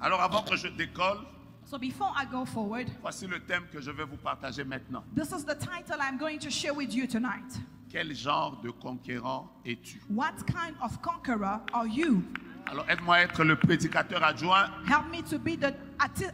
Alors avant que je décolle, So before I go forward, voici le thème que je vais vous partager maintenant. this is the title I'm going to share with you tonight. Quel genre de conquérant es-tu? What kind of conqueror are you? Alors aide-moi à être le prédicateur adjoint Help me to be the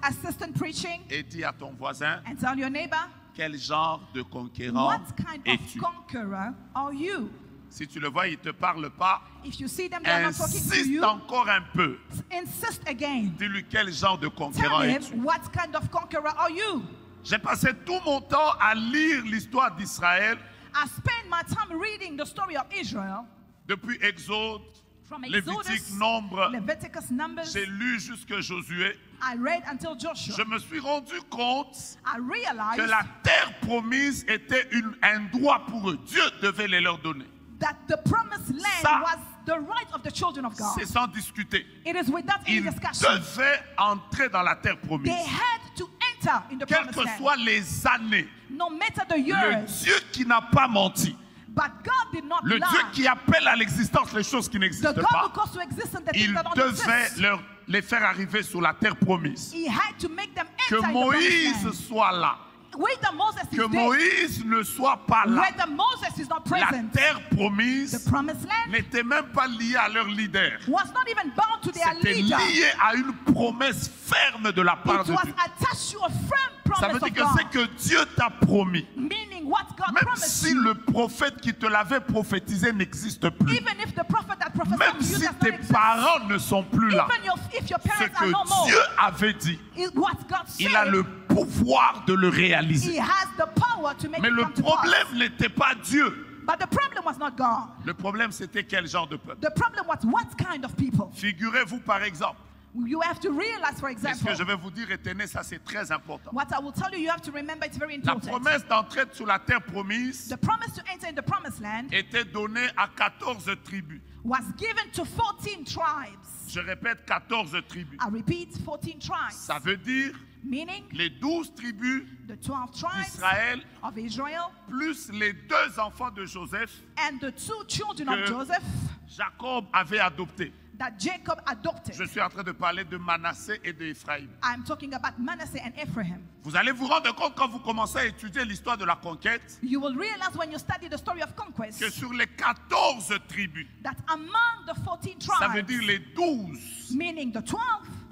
assistant preaching et dis à ton voisin, and tell your neighbor, quel genre de conquérant what kind of es-tu? conqueror are you? Si tu le vois, il ne te parle pas, If you see them, they are not talking to insiste you. encore un peu. Insist again. Dis-lui quel genre de Tell conquérant him, es-tu? what kind of conqueror are you? J'ai passé tout mon temps à lire l'histoire d'Israël I spend my time reading the story of Israel depuis Exode, from Lévitique, Exodus, Nombre. Leviticus, Numbers. J'ai lu jusque Josué. I read until Joshua. Je me suis rendu compte I que realized la terre promise était un droit pour eux. Dieu devait les leur donner. that the promised land Ça, was the right of the children of God. C'est sans discuter. It is without any Ils discussion. devaient entrer dans la terre promise. They had to enter in the Quelles promised que land. soient les années, No matter the le years. Dieu qui n'a pas menti, But God did not le lie. Dieu qui appelle à l'existence les choses qui The n'existent God pas, who caused to exist and the il things that don't devait exist. les faire arriver sur la terre promise. He had to make them Que enter in the promised Moïse land. soit là, Where the Moses que is there, Moïse ne soit pas là. where the Moses is not La present, terre the promise promised land n'était même pas liée à leur leader. was not even bound to their C'était leader. lié à une promesse ferme de la part It de was Dieu. attached to a firm Ça veut promise dire of que c'est God. que Dieu t'a promis. Meaning what God Même promised si you, le prophète qui te l'avait prophétisé n'existe plus. even if the prophet that prophesied Même to you si does not tes exist, parents ne sont plus là. even if your Ce parents are que no more, Dieu avait dit, what God il a said, le pouvoir de le He réaliser. has the power to make Mais it le come to problème pass. n'était pas Dieu. But the problem was not God. Le problème, c'était quel genre de peuple. The problem was what kind of people. Figurez-vous par exemple, You have to realize, for et ce example, que je vais vous dire, retenez, ça c'est très important. what I will tell you, you have to remember it's very La important. promesse d'entrer sur la terre promise The promise to enter in the promised land était donnée à 14 tribus. was given to 14 tribes. Je répète, 14 tribus. I repeat, 14 tribes. Ça veut dire Meaning les 12 tribus the 12 tribes d'Israël of Israel plus les 2 enfants de Joseph and the 2 children que of Joseph Jacob avait adoptés. that Jacob adopted. Je suis en train de parler de Manassé et d'Éphraïm. I'm talking about Manasseh and Ephraim. Vous allez vous rendre compte quand vous commencez à étudier l'histoire de la conquête You will realize when you study the story of conquest que sur les 14 tribus, that among the 14 ça veut tribes, dire les 12 meaning the 12,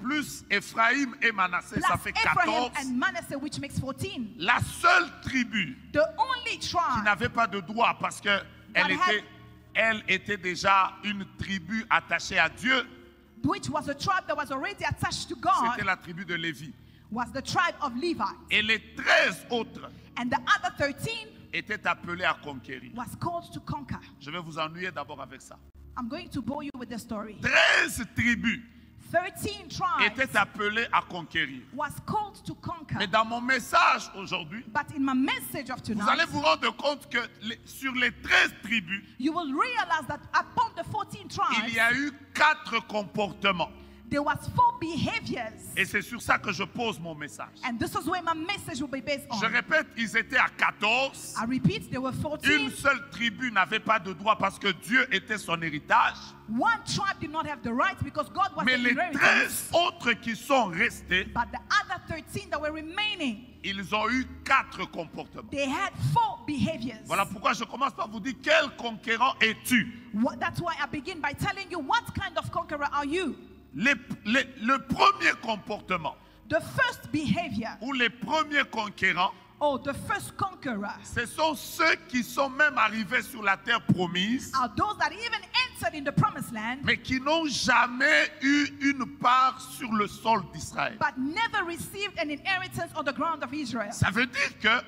plus Éphraïm et Manassé, ça plus fait Ephraim 14. and Manasseh, which makes 14. La seule tribu The only qui tribe n'avait pas de droit parce que elle était déjà une tribe attachée à Dieu, which was a tribe that was already attached to c'était God la tribu de Lévi. was the tribe of Levi. Et les 13 autres And the other 13 étaient appelés à conquérir. was called to conquer. Je vais vous ennuyer d'abord avec ça. I'm going to bore you with the story. 13 tribus 13 tribes étaient appelés à conquérir. was called to conquer. Mais dans mon message aujourd'hui, But in my message of vous allez tonight, vous rendre compte que sur les 13 tribus, you will realize that upon the 14 il tribes, y a eu 4 comportements. there was 4 behaviors. Et c'est sur ça que je pose mon message. And this is where my message will be based Je on. répète, ils étaient à 14. I repeat, there were 14. Une seule tribu n'avait pas de droit parce que Dieu était son héritage. One tribe did not have the right because God was Mais the les inheritance. 13 autres qui sont restés, But the other 13 that were remaining, ils ont eu 4 comportements. they had 4 behaviors. Voilà pourquoi je commence par vous dire, quel conquérant es-tu? That's why I begin by telling you, what kind of conqueror are you? Le premier comportement The first behavior, ou les premiers conquérants, or the first conqueror, ce sont ceux qui sont même arrivés sur la terre promise, are those that even entered in the promised land, mais qui n'ont jamais eu une part sur le sol d'Israël. but never received an inheritance on the ground of Israel. Ça veut dire que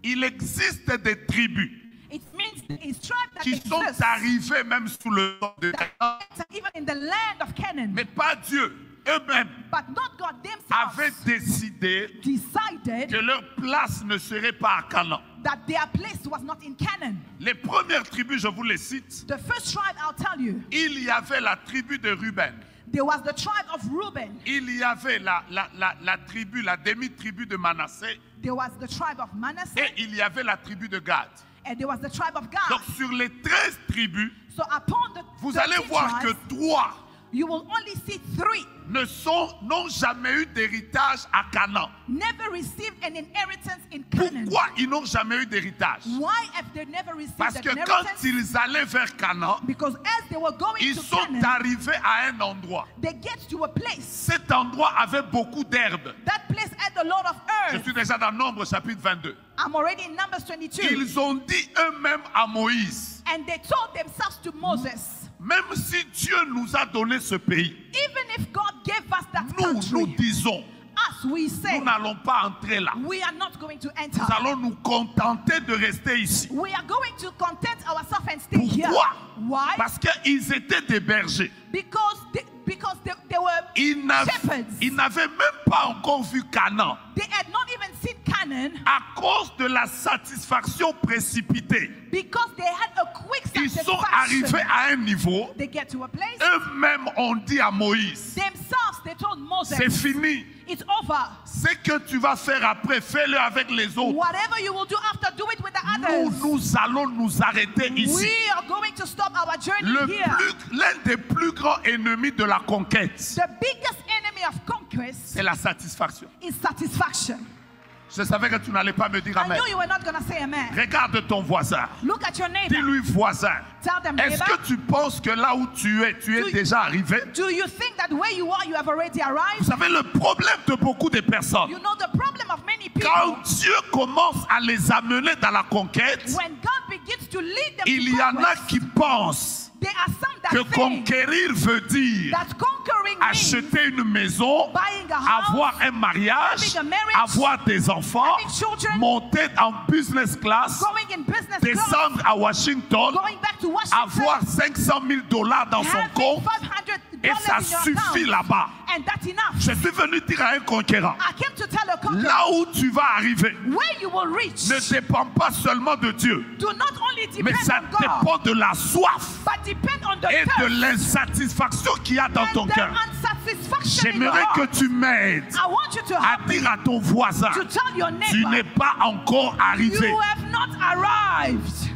il existe des tribus It means it's tribes that qui sont exist, arrivés même sous le sol de that Canaan, enter even in the land of Canaan, mais pas Dieu. Eux-mêmes but not God avaient themselves décidé decided que leur place ne serait pas à Canaan. that their place was not in Canaan. Les premières tribus, je vous les cite. The first tribe, I'll tell you, Il y avait la tribu de Ruben. there was the tribe of Reuben. Il y avait la tribu, la demi-tribu de Manassé. There was the tribe of Manasseh, Et il y avait la tribu de Gad. and there was the tribe of Gad. Donc sur les 13 tribus, So upon the vous allez 13 voir que tribes, 3 you will only see 3 n'ont jamais eu d'héritage à Canaan. never received an inheritance in Canaan. Pourquoi ils n'ont jamais eu d'héritage? Why have they never received Parce an que quand inheritance? ils allaient vers Canaan, Because as they were going ils to sont Canaan, arrivés à un endroit. they get to a place. Cet endroit avait beaucoup d'herbes. That place had a lot of Je earth. suis déjà dans Nombre chapitre 22. I'm already in Numbers 22. Ils ont dit eux-mêmes à Moïse, And they told themselves to Moses, même si Dieu nous a donné ce pays, even if God gave us that nous country, disons, us, we say, nous n'allons pas entrer là. we are not going to enter. Nous allons nous contenter de rester ici. We are going to content ourselves and stay here. Pourquoi? Why? Parce qu'ils étaient des bergers. Because they were Ils shepherds. n'avaient même pas encore vu Canaan. They had not even seen Canaan À cause de la satisfaction précipitée, because they had a quick ils sont satisfaction. arrivés à un niveau, They get to a place. eux-mêmes ont dit à Moïse, Themselves, they told Moses, c'est fini. it's over. Ce que tu vas faire après, fais-le avec les autres. Whatever you will do after, do it with the others. Nous allons nous arrêter ici. We are going to stop our journey here. L'un des plus grands ennemis de la conquête, The biggest enemy of conquest c'est la satisfaction. is satisfaction. Je savais que tu n'allais pas me dire I amen. knew you were not going to say amen. Regarde ton voisin. Look at your neighbor. Dis-lui voisin. Tell them, Est-ce neighbor, que tu penses que là où tu es déjà arrivé? do you think that where you are, you have already Vous arrived? savez, le problème de beaucoup de personnes, You know the problem of many people. quand Dieu commence à les amener dans la conquête, When God begins to lead them il to y en a conquest, qui pensent there are some that que think conquérir veut dire that conquering means acheter une maison, buying a house, avoir un mariage, having a marriage, avoir des enfants, having children, monter en business class, going in business class, descendre à Washington, going back to Washington, avoir $500 000 dans son having compte, $500 et ça in your suffit account. là-bas. And that's enough. Je suis venu dire à un conquérant, I came to tell a conqueror, là où tu vas arriver where you will reach ne dépend pas seulement de Dieu, do not only mais depend ça on God, dépend de la soif but depend on the et de thirst l'insatisfaction qu'il y a dans and ton the cœur. unsatisfaction in your J'aimerais que heart. tu m'aides I want you to à help me dire à ton voisin, to tell your tu neighbor, n'es pas encore arrivé. you have not arrived.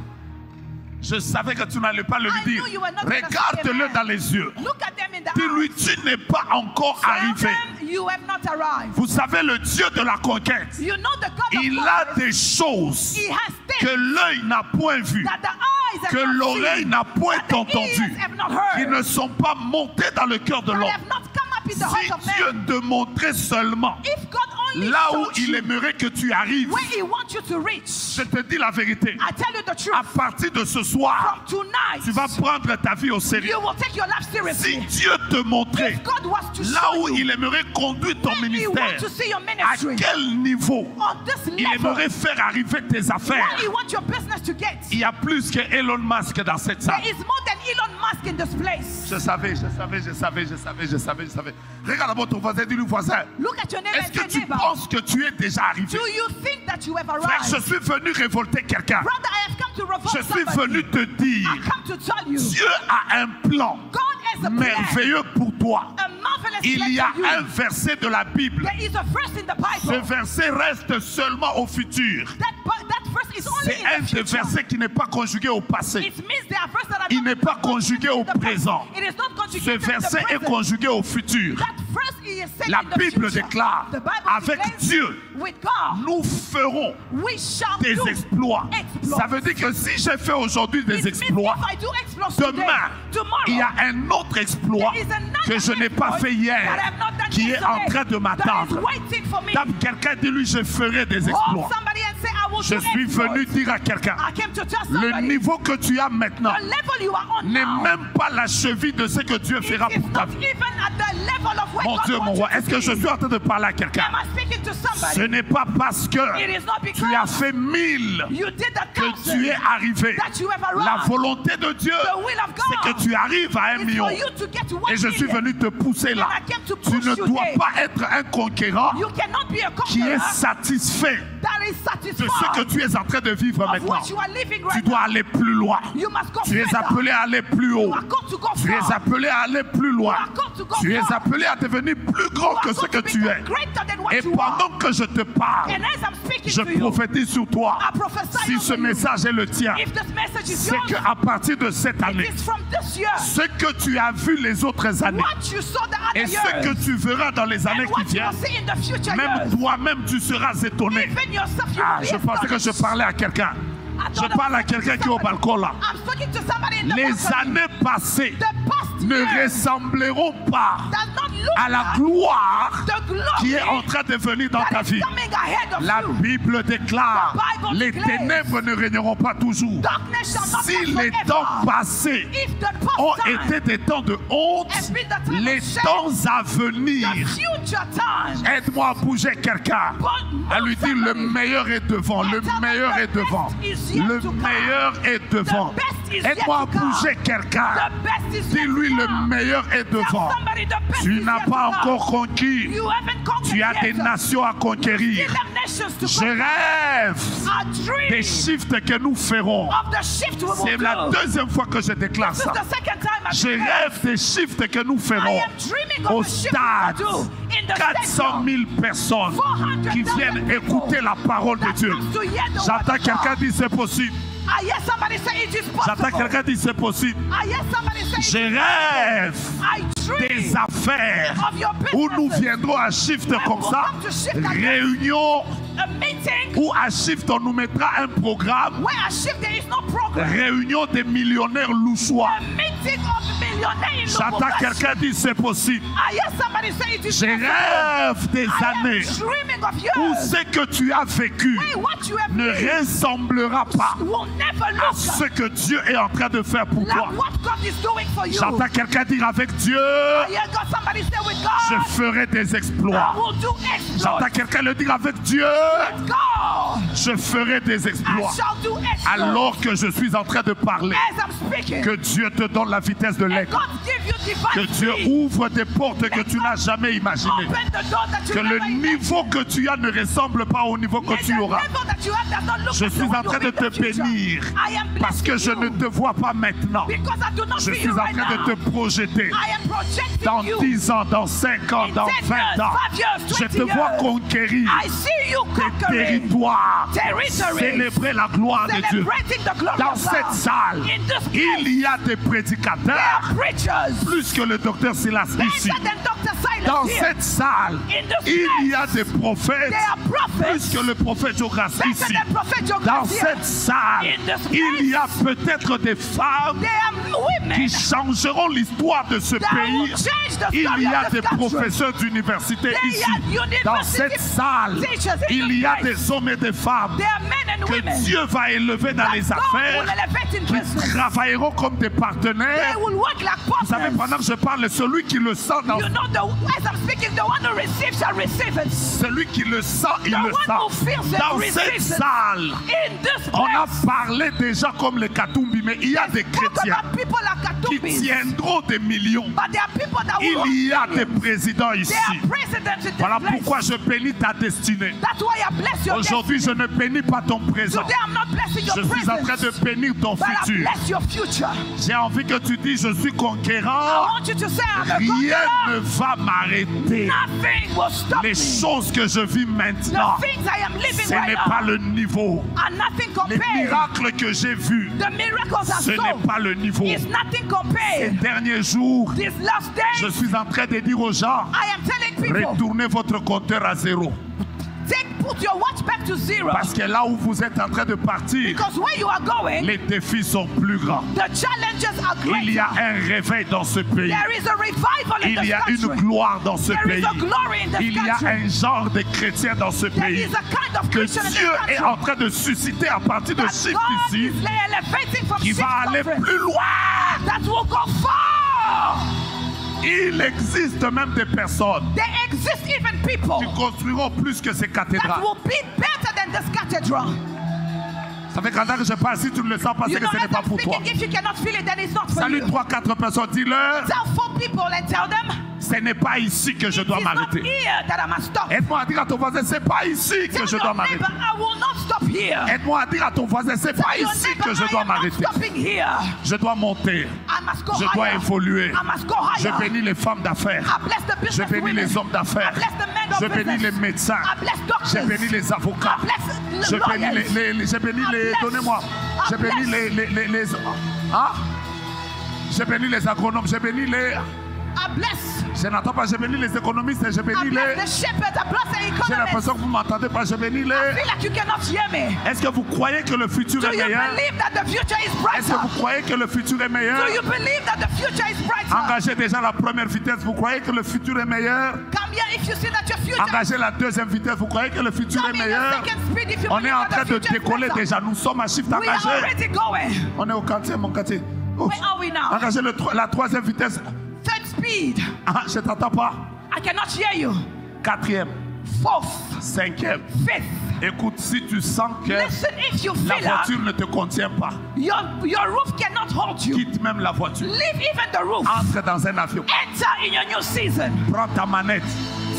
Je savais que tu n'allais pas le I dire. knew you were not gonna say Regarde-le amen. dans les yeux. Look at them in the Dis-lui, eyes. tu n'es pas encore Tell arrivé. them you have not arrived. Vous savez, le Dieu de la conquête, You know the God il of a conquest, des choses He has que things l'œil n'a point vues, that the eyes have que not l'oreille seen, n'a point that the entendues, ears have not qui heard, ne sont pas montées dans le cœur de that l'homme. have not come up in the Si heart of Dieu man. te montrait seulement If God only là où showed il you aimerait que tu arrives, where He wants you to reach, je te dis la vérité. I tell you the truth. À partir de ce soir, From tonight, tu vas prendre ta vie au sérieux. you will take your life Si seriously. Dieu te montrait If God was to là show où you il aimerait conduire ton where He wants ministère, to see your à ministry, quel niveau on this il level, aimerait faire arriver tes affaires. where He wants your business to get, Il y a plus que Elon Musk dans cette there salle. is more than Elon Musk in this place. Je savais. Regarde d'abord ton voisin, dis-lui voisin, Look at your neighbor est-ce and que say, tu neighbor, penses que tu es déjà arrivé? do you think that you have Frère, je arrived? suis venu révolter quelqu'un. Brother, I have come to revolt Je suis somebody. venu te dire, I come to tell you, Dieu a un plan God has a plan, merveilleux pour toi. a marvelous Il plan y a for you. un verset de la Bible. There is a verse in the Ce Bible. verset reste seulement au futur. That verse is only C'est un in the des future. versets qui n'est pas conjugué au passé. It means there are verses that are Il not n'est pas conjugué au in the past. présent. It is not Ce conjugated in the verset est present. conjugué au futur. That verse is said La in the Bible future. déclare, The Bible avec declares, Dieu, with God, nous ferons we shall des do exploits. exploits. Ça veut dire que si j'ai fait aujourd'hui It des means exploits, if I do exploits demain, today, tomorrow, il y a un autre exploit there is another que je n'ai pas exploit fait hier, that I have not done qui est en yesterday, train de that m'attendre. is waiting for me. Tape quelqu'un, dis-lui, je ferai des Hold exploits. somebody and say, I will Je do suis exploits. venu dire à quelqu'un, I came to tell le somebody, niveau que tu as maintenant the level you are on n'est now, même pas la cheville de ce que Dieu it fera is pour ta not vie. even at the level of where Mon God Dieu, mon wants roi, you est-ce to que je be. suis en train de parler à quelqu'un? Am I speaking to Ce somebody? n'est pas parce que It is not tu as because fait 1000 you did the que tu es 1,000 arrivé. that you have La arrived. volonté de Dieu, The will of c'est God que tu arrives à 1 is million. for you to get to 1 Et je suis million. venu te pousser là. And I came to Tu push ne you dois there. pas être un conquérant You cannot be a qui est conqueror satisfait that is de ce que satisfied tu es en train de vivre of maintenant. what you are living Tu right dois now. aller plus loin. You must go Tu es further. appelé à aller plus haut. You are called to go Tu es far. appelé à aller plus loin. You are called to go Tu es far. appelé à devenir plus grand You are que ce called que to tu become es. greater than what Et you pendant pendant que je te parle, And as I'm speaking je to you, prophétise sur toi. I prophesy Si over ce you. message est le tien, If this message is c'est yours, qu'à partir de cette année, it is from this year. ce que tu as vu les autres années What you saw the other et ce years, que tu verras dans les années and qui what you viennent, will see in the future même years. toi-même tu seras étonné. Even yourself, you Ah, will je be pensais que je astonished. parlais à quelqu'un. I Je thought I parle à was talking quelqu'un to qui est au somebody. balcon là. I'm talking to somebody in the Les balcony. années passées The past ne years ressembleront pas does not look à la like gloire the glory qui est en train de venir dans ta that is vie. coming ahead of La you. Bible déclare, The Bible les declares, ténèbres ne régneront pas toujours. Darkness shall not Si last les forever. temps passés If the past ont time, été des temps de honte, has been the time les of shame, temps à the venir, future time, aide-moi à bouger quelqu'un, à lui dire le meilleur est devant, le meilleur est devant, le meilleur est devant. Aide-moi à bouger quelqu'un, the best is yet dis-lui to le come. meilleur est Tell devant. somebody the best Tu is n'as yet to pas come. encore conquis, You haven't conquered tu as des yet. nations à conquérir. Still have nations to Je conquer. rêve A dream des shifts que nous ferons. of the shift we C'est will la do. deuxième fois que je déclare This is ça. the second time I Je declare. rêve des shifts que nous I ferons am dreaming au of a shift we stade. will do in the 400 000 personnes 400,000 qui viennent écouter la parole de that Dieu. comes to hear the word J'entends of quelqu'un God. dire c'est possible. I hear somebody say it is J'entends possible. quelqu'un dire c'est possible. I hear somebody say Je it is rêve I des dream affaires of your où nous businesses. viendrons à shift comme ça, réunion A meeting où à shift on nous mettra un programme, where a shift there is no program. réunion des millionnaires louchois. A meeting of millionaires in J'entends Lubumbashi. quelqu'un dire c'est possible. I hear somebody say it is Je possible. rêve des I am années dreaming of où yours. ce que tu as vécu Hey, what you have ne lived ressemblera pas will never à look ce que Dieu est en train de faire pour like toi. what God is doing for you. J'entends quelqu'un dire avec Dieu, I hear God, somebody say with je God, ferai des I exploits. will do exploits. J'entends quelqu'un le dire avec Dieu, With God, je ferai des I exploits. shall do exploits. Alors que je suis en train de parler, As I'm speaking, que Dieu te donne la vitesse de and l'aigle, God give you que divine Dieu speed. ouvre des portes que tu n'as jamais imaginées, Open the door that you que le never imagined. niveau que tu as ne ressemble pas au niveau que Yes, tu the auras. level that you have does not look Je like suis the en one train you'll de be in te the future. bénir I am parce que je blessing ne you te vois pas maintenant. because I do not Je see suis you en right train de now. te projeter. I am projecting Dans you. 10 ans, dans 5 ans, In dans 10 20 years, ans, 5 years, je 20 te vois years. conquérir I see you tes conquering, territoires, territories, célébrer la gloire de Dieu. celebrating the glory Dans of cette God. salle, In this place, il y a des there prédicateurs are preachers. plus que le docteur Silas ici. Better than Dr. Silas Dans here. cette salle, In this il y place, a des prophètes there are prophets. plus que le prophète Jonas Better ici. than Prophet Jonas Dans here. cette salle, In this il y a place, peut-être des femmes there are women qui changeront l'histoire de ce that will pays. change the Il story y a of des this country. professeurs d'université There ici. are university Dans cette salle, teachers in il this y a place. des hommes et des femmes There are men and que women Dieu va élever dans that les God affaires, will elevate in qui business. travailleront comme des They partenaires. will work like Vous savez, partners. pendant que je parle, celui qui le sent, You know, as I'm speaking, the one who receives shall receive it. celui qui le sent, il The le one who sent. feels it Dans receives cette it. salle, In this on a place, parlé déjà comme les Katumbi, mais il y a des talk chrétiens about people like qui Katumbis, tiendront des millions. but there are people that will Il y a not des présidents ici. They are presidents in this Voilà place. pourquoi je bénis ta destinée. That's why I bless your Aujourd'hui, je ne bénis pas ton présent. Today I'm not blessing your Je suis en train de present, bénir ton but I futur. bless your future. J'ai envie que tu dises, je suis I conquérant. want you to say, I'm a Rien ne conqueror. va m'arrêter. Nothing will stop Les me. choses que je vis maintenant, The things I am living ce right n'est now pas le niveau. are nothing Les compared. miracles que j'ai vus, The miracles I ce n'est saw pas le niveau. is nothing Ces compared. derniers jours, These last je days, suis en train de dire aux gens, I am telling people, retournez votre compteur à zéro. put your watch back to zero. Parce que là où vous êtes en train de partir, Because where you are going, les défis sont plus grands. the challenges are Il y greater. a un réveil dans ce pays. There is a revival in Il this y a une country. gloire dans ce There is pays. a glory in this Il y a country. un genre de chrétien dans ce There pays is a kind of que Christian in this Dieu est country en train de susciter à partir de that Shift God ici, is elevating from qui Shift va aller Conference plus loin. that will go far. Il existe même des personnes There exist even people qui construiront plus que ces that cathédrales. will be better than this cathedral. Ça fait 40 ans que je parle, si tu ne le sens pas, You c'est que know, ce n'est as pas I'm pour toi. speaking, if you cannot feel it, then it's not for Salut you. 3-4 personnes, dis-leur, Tell 4 people and tell them, Ce n'est pas ici que je dois It is not m'arrêter. here that I must stop. Aide-moi à dire à ton voisin, c'est pas ici que Tell je your dois m'arrêter. neighbor, I will not stop here. Aide-moi à dire à ton voisin, c'est pas Tell your ici neighbor, que je I dois am not m'arrêter. stopping here. Je dois monter. I must go Je dois higher. évoluer. I must go Je higher. bénis les femmes d'affaires. I bless the Je business bénis women. les hommes d'affaires. I bless the men of Je bénis business. les médecins. I bless doctors. Je bénis les avocats. I bless Je lawyers. bénis je bénis I les, bless- donnez-moi. Je I bénis bless- hein? Je bénis les agronomes. Je bénis les, I bless. je n'entends pas, je bénis les économistes. Je I bénis bless les, the shepherds. I bless the j'ai economists. l'impression que vous ne m'entendez pas. Je bénis I les. feel like you cannot hear me. Est-ce que vous croyez que le futur Do est you meilleur? believe that the future is Est-ce que brighter? vous croyez que le futur est meilleur? Do you believe that the future is brighter? Engagez déjà la première vitesse. Vous croyez que le futur est meilleur? Come here if you see that your future Engagez la deuxième vitesse. Vous croyez que le futur est Come in the meilleur? second speed if you On believe est en that train the de future is décoller brighter. déjà. Nous sommes à shift We are engagé. already going. On est au quartier, mon quartier. Ouf. Where are we now? Engagez la troisième vitesse. Third speed. Ah, je ne t'entends pas. I cannot hear you. Quatrième, Fourth. cinquième. Fifth. Écoute, si tu sens que Listen, if you la feel voiture ne te contient pas, your roof cannot hold you. quitte même la voiture. Leave even the roof. Entre dans un avion. Enter in your new season. Prends ta manette.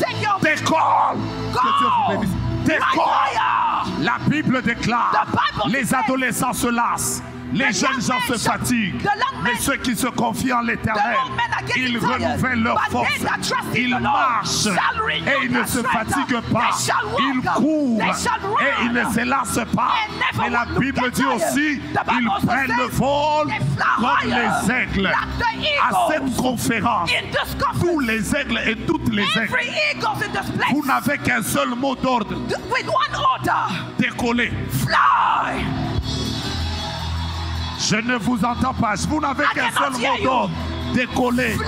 Take your Décolle. go. Que Dieu vous bénisse. Right Décolle. higher. La Bible déclare, The Bible les declares, adolescents se lassent, les the jeunes young gens men se shall- fatiguent, the young mais men- ceux qui se confient en The l'Éternel, old men are getting ils tired, renouvellent leur but force, they that trust in ils the Lord marchent shall renew et ils ne their se strength. fatiguent pas, They shall walk, ils courent they shall run, et ils ne se lassent pas. and never Mais la will Bible get dit tired. aussi, The Bible ils also prennent says, le vol they fly comme higher, les aigles. like the À eagles. cette conférence, In this tous conference, les aigles et toutes les aigles, every eagles in this place, vous n'avez qu'un seul mot d'ordre, with one order, décoller. fly. Je ne vous entends pas. Vous n'avez qu'un cannot seul hear mot you. d'ordre. Décoller. Fly.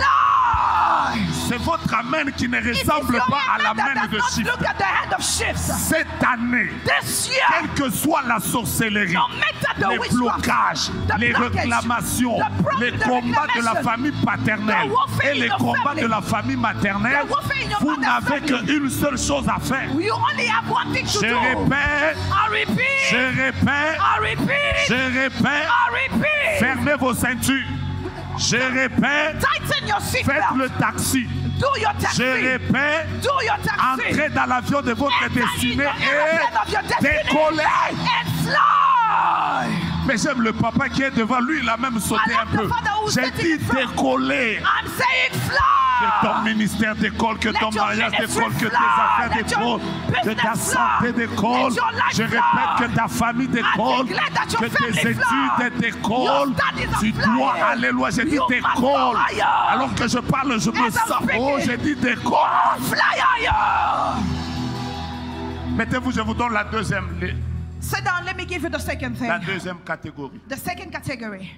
C'est votre amen qui ne It is ressemble your pas à hand la that main does de not chiffre. look at the hand of shifts. Cette année, This year, quelle que soit la sorcellerie, no matter the les witchcraft, blocages, the les blockage, réclamations, the problem, les the combats de la reclamation, famille paternelle the warfare et in les your combats family, de la famille maternelle, the warfare in your vous mother's n'avez family. qu'une seule chose à faire. you only have one thing to Je do. répète, I repeat. je répète, I repeat. je répète, I repeat. fermez vos ceintures. Je répète, Tighten your faites seatbelt. le taxi. Do your taxi. Je répète, Do your taxi. entrez dans l'avion de votre Enter in destinée the airplane of your et destiny décollez. and fly. Mais j'aime le papa qui est devant lui, il a même sauté I like un peu. the father who's J'ai sitting dit in front. décoller. I'm saying Que ton fly. ministère décolle, que Let ton your mariage ministry décolle, que tes fly. affaires Let your décollent, que ta business santé fly. décolle. Let your life Je fly. répète que ta famille décolle, declare that your que tes family fly. études décollent. Your studies are Tu dois flying. aller loin. J'ai dit You must décolle. go higher. Alors que je parle, je me As I'm sens. Oh, speaking. j'ai dit décolle. Fly higher. Mettez-vous, je vous donne la deuxième, Sit down. Let me give you the second thing. la deuxième catégorie. The second category.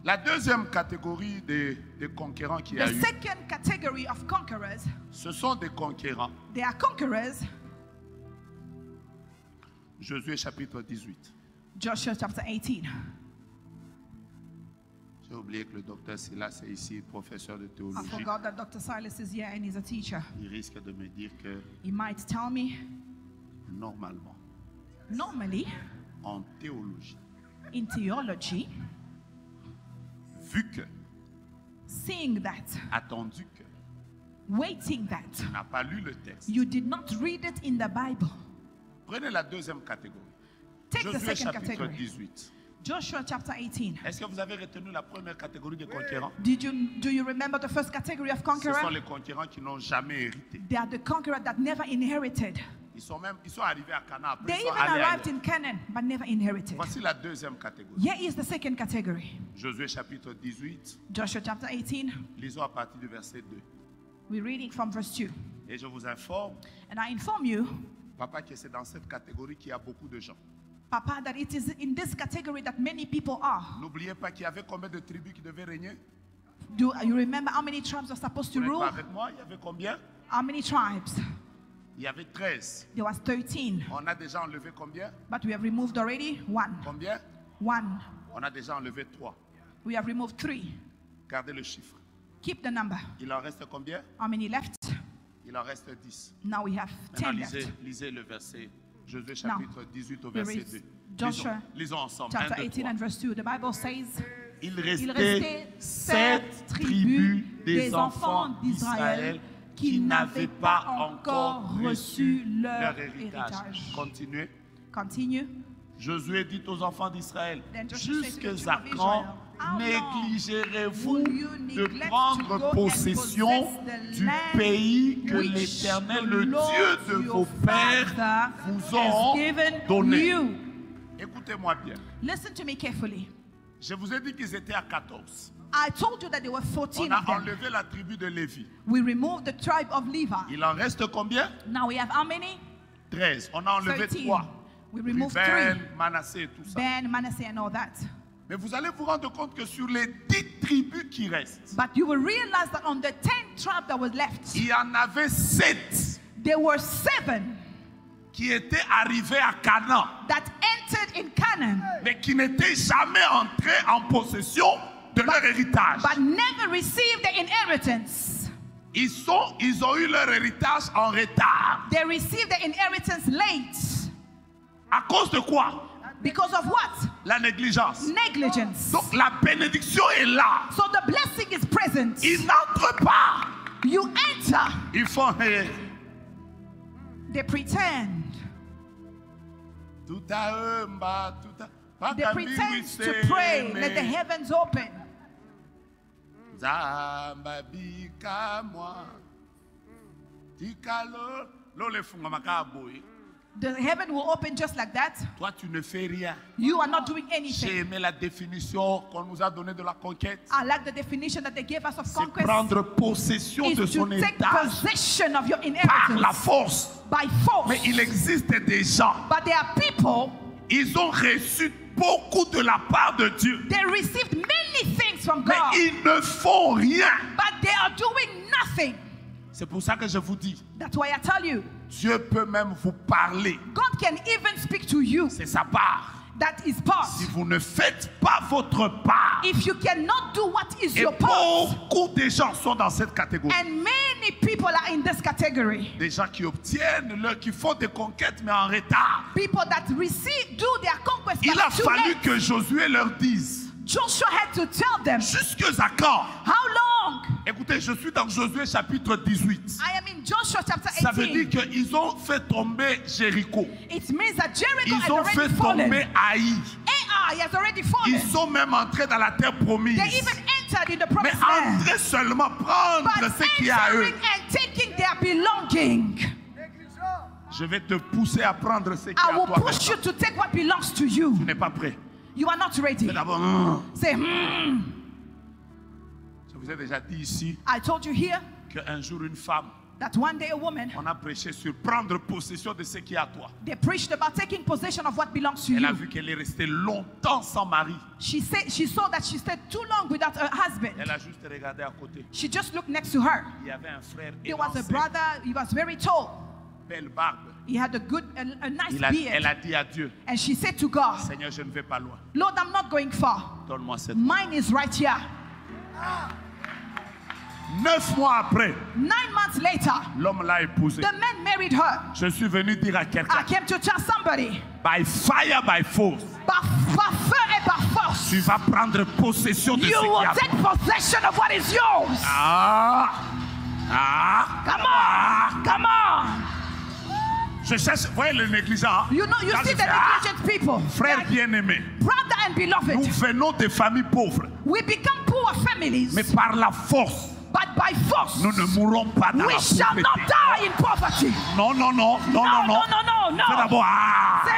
La deuxième catégorie des conquérants qu'il y a The eu, second category of conquerors. ce sont des conquérants. They are conquerors. Josué chapitre 18. Joshua chapter 18. J'ai oublié que le docteur Silas est ici, professeur de I théologie. forgot that Dr. Silas is here and he's a teacher. Il risque de me dire que He might tell me, normalement, normally, en théologie, in theology, vu que, seeing that, attendu que, waiting that, tu n'as pas lu le texte, you did not read it in the Bible. prenez la deuxième catégorie. Take the Josué second chapitre category. 18. Joshua chapter 18. Est-ce que vous avez retenu la première catégorie des conquérants? Do you remember the first category of Ce sont conqueror? les conquérants qui n'ont jamais hérité. They are the conqueror that never inherited. Ils sont arrivés à Canaan, après They ils sont even allés arrived ailleurs. in Canaan but never inherited. Voici la deuxième catégorie. Here is the second category. Josué chapitre 18, Joshua chapter 18. lisons à partir du verset 2. We're reading from verse 2. Et je vous informe, And I inform you, papa, que c'est dans cette catégorie qu'il y a beaucoup de gens. Papa, that it is in this category that many people are. N'oubliez pas qu'il y avait combien de tribus qui devaient régner? Do you remember how many tribes are supposed to Vous n'êtes rule? pas avec moi? Il y avait combien? How many tribes? Il y avait 13. There was 13. On a déjà enlevé combien? But we have removed already one. Combien? One. On a déjà enlevé 3. We have removed 3. Gardez le chiffre. Keep the number. Il en reste combien? How many left? Il en reste 10. Now we have 10 Maintenant, left. lisez le verset. Josué chapitre 18 au We verset read 2. Joshua Lisons ensemble. chapter 1, 2, 18 3. and verse 2. The Bible says, Il restait restait 7 tribus tribus des enfants d'Israël qui n'avaient pas encore reçu leur héritage. Continuez. Continue. Josué dit aux enfants d'Israël, Then Joshua said to the jusqu'à children of quand Israel, how long négligerez-vous will you de neglect to prendre go and possession possess the du land pays que which l'Éternel, the le Lord Dieu de your vos pères, father vous has ont given donné? you? Écoutez-moi bien. Listen to me carefully. Je vous ai dit qu'ils étaient à 14. I told you that there were 14 On a of them. enlevé la tribu de Lévi. We removed the tribe of Levi. Il en reste combien? Now we have how many? 13. On a enlevé 13. 3. We removed Ben, 3. Manassé et tout ça. Ben, Manasseh and all that. Mais vous allez vous rendre compte que sur les 10 tribus qui restent, But you will realize that on the 10 tribes that was left, il y en avait 7 there were 7 qui étaient arrivés à Canaan, that entered in Canaan, mais qui n'étaient jamais entrés en possession de leur héritage. but never received the inheritance. Ils ont eu leur héritage en retard. They received the inheritance late. À cause de quoi? Because of what? La négligence. Negligence. Donc la bénédiction est là. So the blessing is present. Ils n'entrent pas. You enter. Ils font They pretend. tout à eux, tout à They pretend to pray. Let the heavens open. Zambabika moi. Tikalo lo le funga makaboy. The heaven will open just like that. Toi tu ne fais rien. You are not doing J'ai anything. aimé la définition qu'on nous a donnée de la conquête. I like the definition that they gave us of C'est conquest. prendre possession Is de son to take héritage possession of your par la inheritance force. by force. Mais il existe des gens, But there are people, ils ont reçu beaucoup de la part de Dieu, they received many things from mais God, ils ne font rien. but they are doing nothing. C'est pour ça que je vous dis, That's why I tell you, Dieu peut même vous parler. God can even speak to you. C'est sa part. That is part. Si vous ne faites pas votre part, If you cannot do what is et your part, beaucoup de gens sont dans cette catégorie. and many people are in this category. Des gens qui qui font des conquêtes mais en retard. People that do their conquest. Il a but too fallu late. que Josué leur dise, Joshua had to tell them, jusqu'à quand? how long? Écoutez, je suis dans Josué chapitre 18. I am in Joshua chapter Ça veut 18. dire qu'ils ont fait tomber Jéricho. It means that Jericho Ils has ont already fait fallen. tomber Haï. Ai has already fallen. Ils sont même entrés dans la terre promise. They even entered in the Mais promised land. entrer seulement, prendre But ce qu'il y a à eux. entering and taking their belonging. Je vais te pousser à prendre ce qui est I à will toi. push you to take what belongs to you. Tu n'es pas prêt. You are not ready. Mais d'abord, Say, je vous ai déjà dit ici I told you here qu'un jour une femme, that one day a woman, on a prêché sur prendre possession de ce qui est à toi. they preached about taking possession of what belongs to Elle a you. vu qu'elle est restée longtemps sans mari. She saw that she stayed too long without her husband. Elle a juste regardé à côté. She just looked next to her. Il y avait un frère There was a élancé, brother, he was very tall. belle barbe. He had a nice Elle beard. a dit à Dieu, And she said to God, Seigneur, je ne vais pas loin. Lord, I'm not going far. Donne-moi cette. Mine is right here. 9 mois après, 9 months later, l'homme l'a épousée. the man married her. Je suis venu dire à I quelqu'un, came to tell somebody, by fire, by force, par feu et par force, tu vas prendre possession de ce you qui will est à take toi. possession of what is yours. Come on. Je cherche, voyez le négligent. Hein? You know, you Quand see je the fais, negligent people. frère Like, bien-aimé, brother and nous beloved, venons de familles pauvres, we become poor families, mais par la force, but by force, nous ne mourrons pas dans we la shall pauvreté. not die in poverty. Non, non, non, non, non, non. No. Fais d'abord, Say,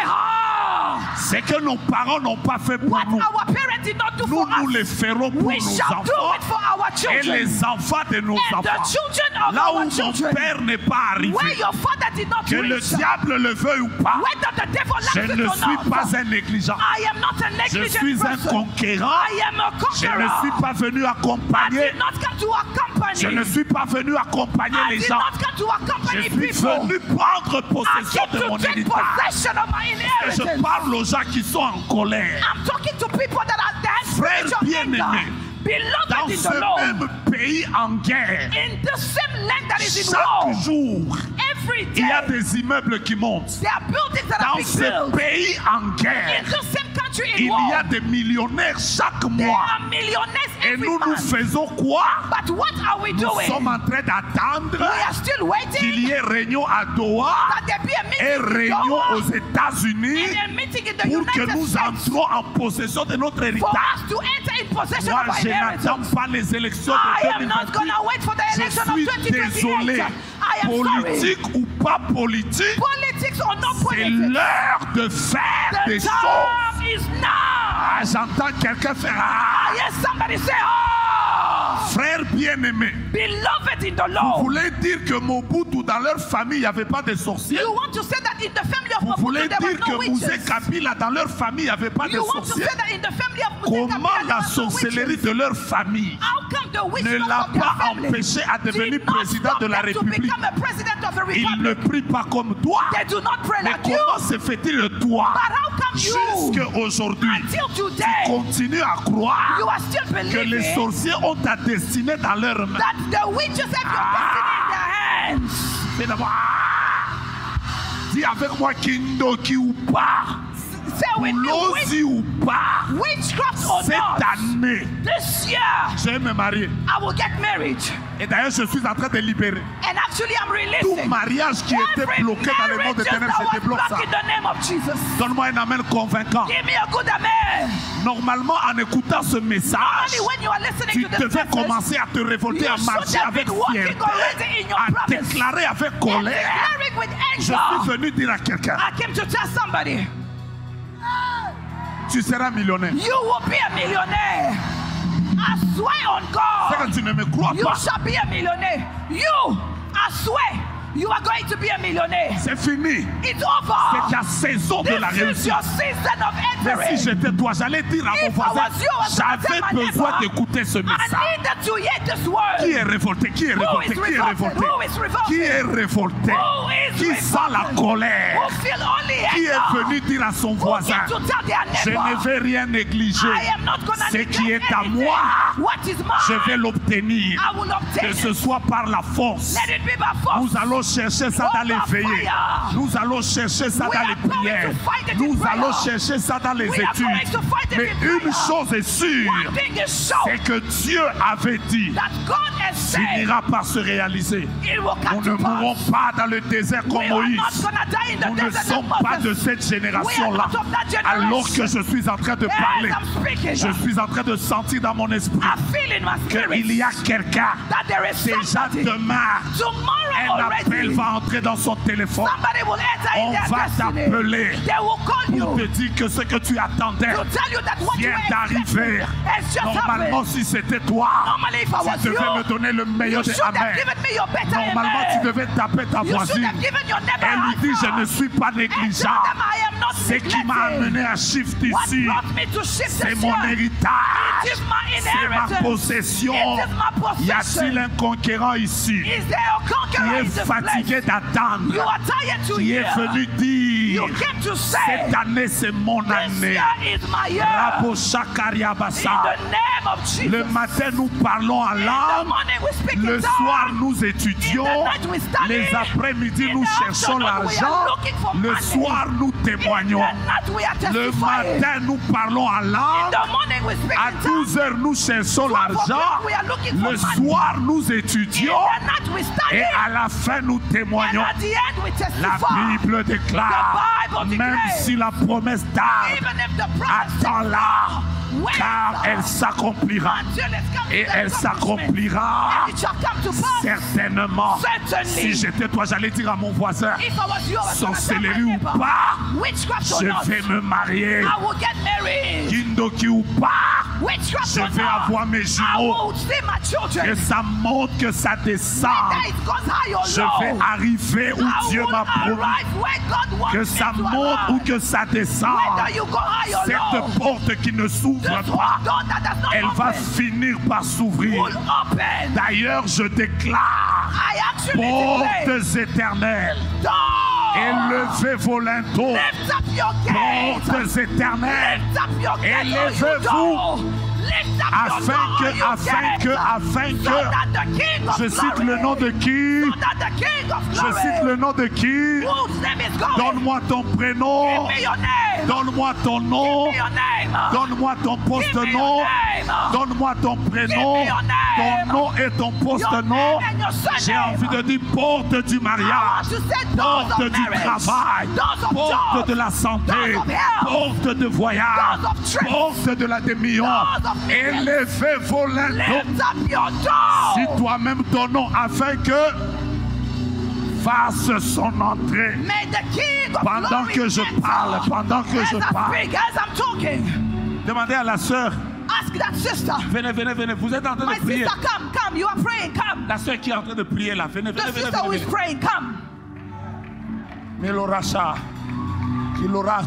c'est que nos parents n'ont pas fait pour what nous. our parents did not do Nous, for nous us, les ferons pour we nos shall do enfants it for our et children. les enfants de nos And the enfants. children of Là où our mon children. père n'est pas arrivé, Where your father did not que le reach, diable le veuille ou pas, whether the devil je likes it ne or suis not, pas un négligent. I am not a Je negligent suis un person. conquérant. I am a Je conqueror. ne suis pas venu I accompagner. did not come to accompany. Je ne suis pas venu accompagner I les did gens. not come to Je accompany suis people. venu prendre I possession came de to mon take héritage. possession of my Et inheritance. je parle aux gens qui sont en colère. I'm talking to people that are that Frère spiritual bien-aimé, anger, beloved dans in ce the Lord, même pays en guerre, in the same land that is in war, chaque jour, every il y a day, des immeubles qui montent. there are buildings that are Dans being ce built. pays en In guerre, the same country country in Il y a war. des millionnaires chaque There mois. are millionaires Et every nous month. faisons quoi? But what are we Nous doing? sommes en train d'attendre We are still qu'il waiting y ait réunion à Doha that there be a et meeting in réunion Doha aux États-Unis and a meeting in the pour que United nous States entrons en possession de notre for héritage. us to enter in possession Moi, of our je n'attends inheritance. pas les élections I de am not 2028. gonna wait for the Je election of suis 2028. désolé. I am sorry. Politique ou pas politique, Politics or no c'est politics. l'heure de faire The des choses. time is now. Ah, j'entends quelqu'un faire ah, Yes, somebody say, oh, frère bien-aimé. beloved in the Vous Lord. voulez dire que Mobutu, dans leur famille, il n'y avait pas de sorciers? You want to say that in the family of Vous voulez Mobutu there dire were no que Mouzé witches? Kabila, dans leur famille, il n'y avait pas de You want to sorciers? say that in the family of Mobutu Comment there la were no sorcellerie witches? de leur famille How come the ne witchcraft l'a of their pas family empêché à devenir did not président stop de la them to République? become a president of a Il ne republic? prie pas comme toi. They do not pray Mais like you. comment se fait-il toi, But how come you, jusqu'à aujourd'hui, until today, continue à croire you are still que les believing sorciers ont ta destinée dans leurs mains? that the witches have your destiny in their hands? Mais d'abord, dis avec moi Kindoki ou pas, Say with me, Lozi ou pas, witchcraft or cette not, année, this year je vais me marier. I will get married. Et d'ailleurs, je suis en train de libérer. And actually I'm Tout releasing mariage qui était every bloqué dans le monde marriage éternel, that je was débloque ça. blocked in the name of Jesus. Donne-moi un amen convaincant. Give me a good amen. Normalement, en écoutant ce message, Only when you are listening tu to this devais message, commencer à te révolter, you à marcher should have avec been walking fierté, already in your à promise. déclarer avec And colère. declaring with Je suis anger. venu dire à quelqu'un, I came to tell somebody, tu seras millionnaire. you will be a millionaire. I swear on C'est God, que tu ne me crois you pas. shall be a millionaire. You, I swear, you are going to be a millionaire. C'est fini. It's C'est over. ta saison de la This is réussite. your season of Mais entering. si j'étais toi, j'allais dire à mon If I voisin, was you, I was gonna j'avais tell my besoin neighbor, d'écouter ce I message. needed to hear this word. Qui est révolté? Qui est Who révolté? is Qui est revolted? révolté? Who is revolted? Qui est révolté? Who is Qui sent la revolted? colère? Who feel only Qui est anger? venu dire à son Who voisin, came to tell their je neighbor, ne vais rien négliger. I am not gonna Ce qui neglect est à anything. moi, What is mine? je vais l'obtenir. I will obtain Que it. ce soit par la force. Let it be by force. Nous allons chercher ça dans les Over veillées. fire. Nous allons chercher ça We dans are les going prières. to fight it in Nous prayer. allons chercher ça dans les We are going études. to fight it Mais in une prayer. chose est sûre, One thing is sure, c'est que Dieu avait dit, that God has said finira par se réaliser. it will Nous come ne to mourrons pass. pas dans le désert We comme are Moïse. not gonna die in the Nous ne desert sommes like pas de Moses. cette génération-là. We are not of that generation. Alors que je suis en train de parler, As I'm speaking, je suis en train de sentir dans mon esprit I feel in my spirit qu'il y a quelqu'un. that there is Déjà somebody. demain, Tomorrow un appel already, va entrer dans son téléphone. somebody will enter On in their va destiny. t'appeler They will call pour te you dire que ce que tu attendais to tell you that what you vient were d'arriver. expecting has just Normalement, happened. si c'était toi, Normally, if I was tu devais me you, donner le meilleur you des should have amens. given me your better Normalement, tu amen. devais taper ta You should voisine have given your neighbor et lui an dire, je answer. ne suis pas And tell négligent. them I am not Ce qui m'a neglecting. amené à shift What ici, brought me to shift c'est this mon year? héritage. It is my C'est ma inheritance. possession. It is my Y possession. a-t-il un conquérant ici Is there a qui conqueror est in this fatigué place? d'attendre, You are tired to qui est hear. venu dire, You came to say, cette année c'est mon this année. year is my year. Rapo In Shakariabasa. the name of Jesus. Le matin, nous parlons en In the langue. morning we speak Le in soir, tongues. nous étudions. In the night we study. Les après-midi, In nous the cherchons afternoon, we are l'argent. looking for Le money. soir, nous témoignons. In the night we are Le testifying. matin, nous parlons en In langue. the morning we speak À in tongues. 12 heures, nous cherchons 12 l'argent. o'clock, we are looking for Le money. soir, nous In étudions. the night we study. Et à la fin, nous And témoignons. at the end we La testify. Bible déclare, The Bible même declares, si la promesse tarde, even if the promise attends-la, wait car elle s'accomplira. until it comes Et to elle accomplishment. s'accomplira And it shall come to pass. certainement. Certainly. Si j'étais toi, j'allais dire à mon voisin, If I was you, I was gonna tell my sorcellerie ou neighbor, pas, witchcraft or je not, vais me marier. I will get married. Kindoki ou pas, Witchcraft je or vais not, avoir mes I jumeaux. will see my children. Que ça monte, que ça descend. Whether it goes high or Je low, vais arriver où I Dieu will m'a promis. arrive where God wants Que me ça to monte ou arrive. que ça descend. Whether you go high or low, Cette porte qui ne s'ouvre this pas, door that does not elle va open finir par s'ouvrir. will open. D'ailleurs, je déclare, I actually declare, portes éternelles, door, élevez vos linteaux. lift up your gates. Portes éternelles, Lift up your gates, élevez-vous. you door. je cite le nom de qui? Je cite le nom de qui? Donne-moi ton prénom. Donne-moi ton nom. Donne-moi ton poste-nom. Donne-moi ton prénom. Ton nom et ton poste-nom. J'ai envie de dire porte du mariage, porte du travail, porte de la santé, porte de voyage, porte de la démission. Élevez vos linteaux. Si toi-même ton nom afin que fasse son entrée. Pendant que je parle, demandez à la sœur. Ask that sister. Venez, vous êtes en train de prier. My sister, come, you are praying, come. La sœur qui est en train de prier là, venez. The sister who is praying, come. Mais l'oracha,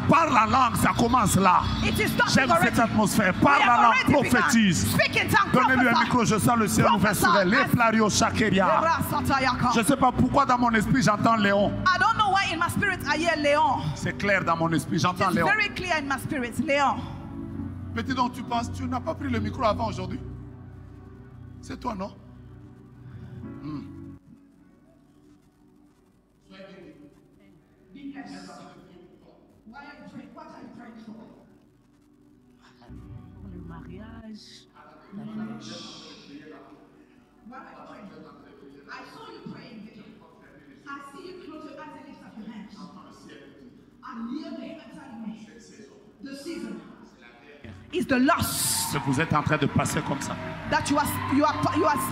parle la langue, ça commence là. J'aime cette atmosphère. Parle la langue, prophétise. Donnez-lui un micro, je sens le ciel ouvert sur elle. Les plario shakeria. Je ne sais pas pourquoi dans mon esprit j'entends Léon. I don't know why in my spirit I hear Léon. C'est clair dans mon esprit, j'entends Léon. It's very clear in my spirit, Léon. Petit, donc tu penses, tu n'as pas pris le micro avant aujourd'hui? C'est toi, non? Le mariage. I saw you praying. I see you close your eyes and lift up your hands. I hear the heavens. The season is the loss. Vous êtes en train de passer comme ça. That you are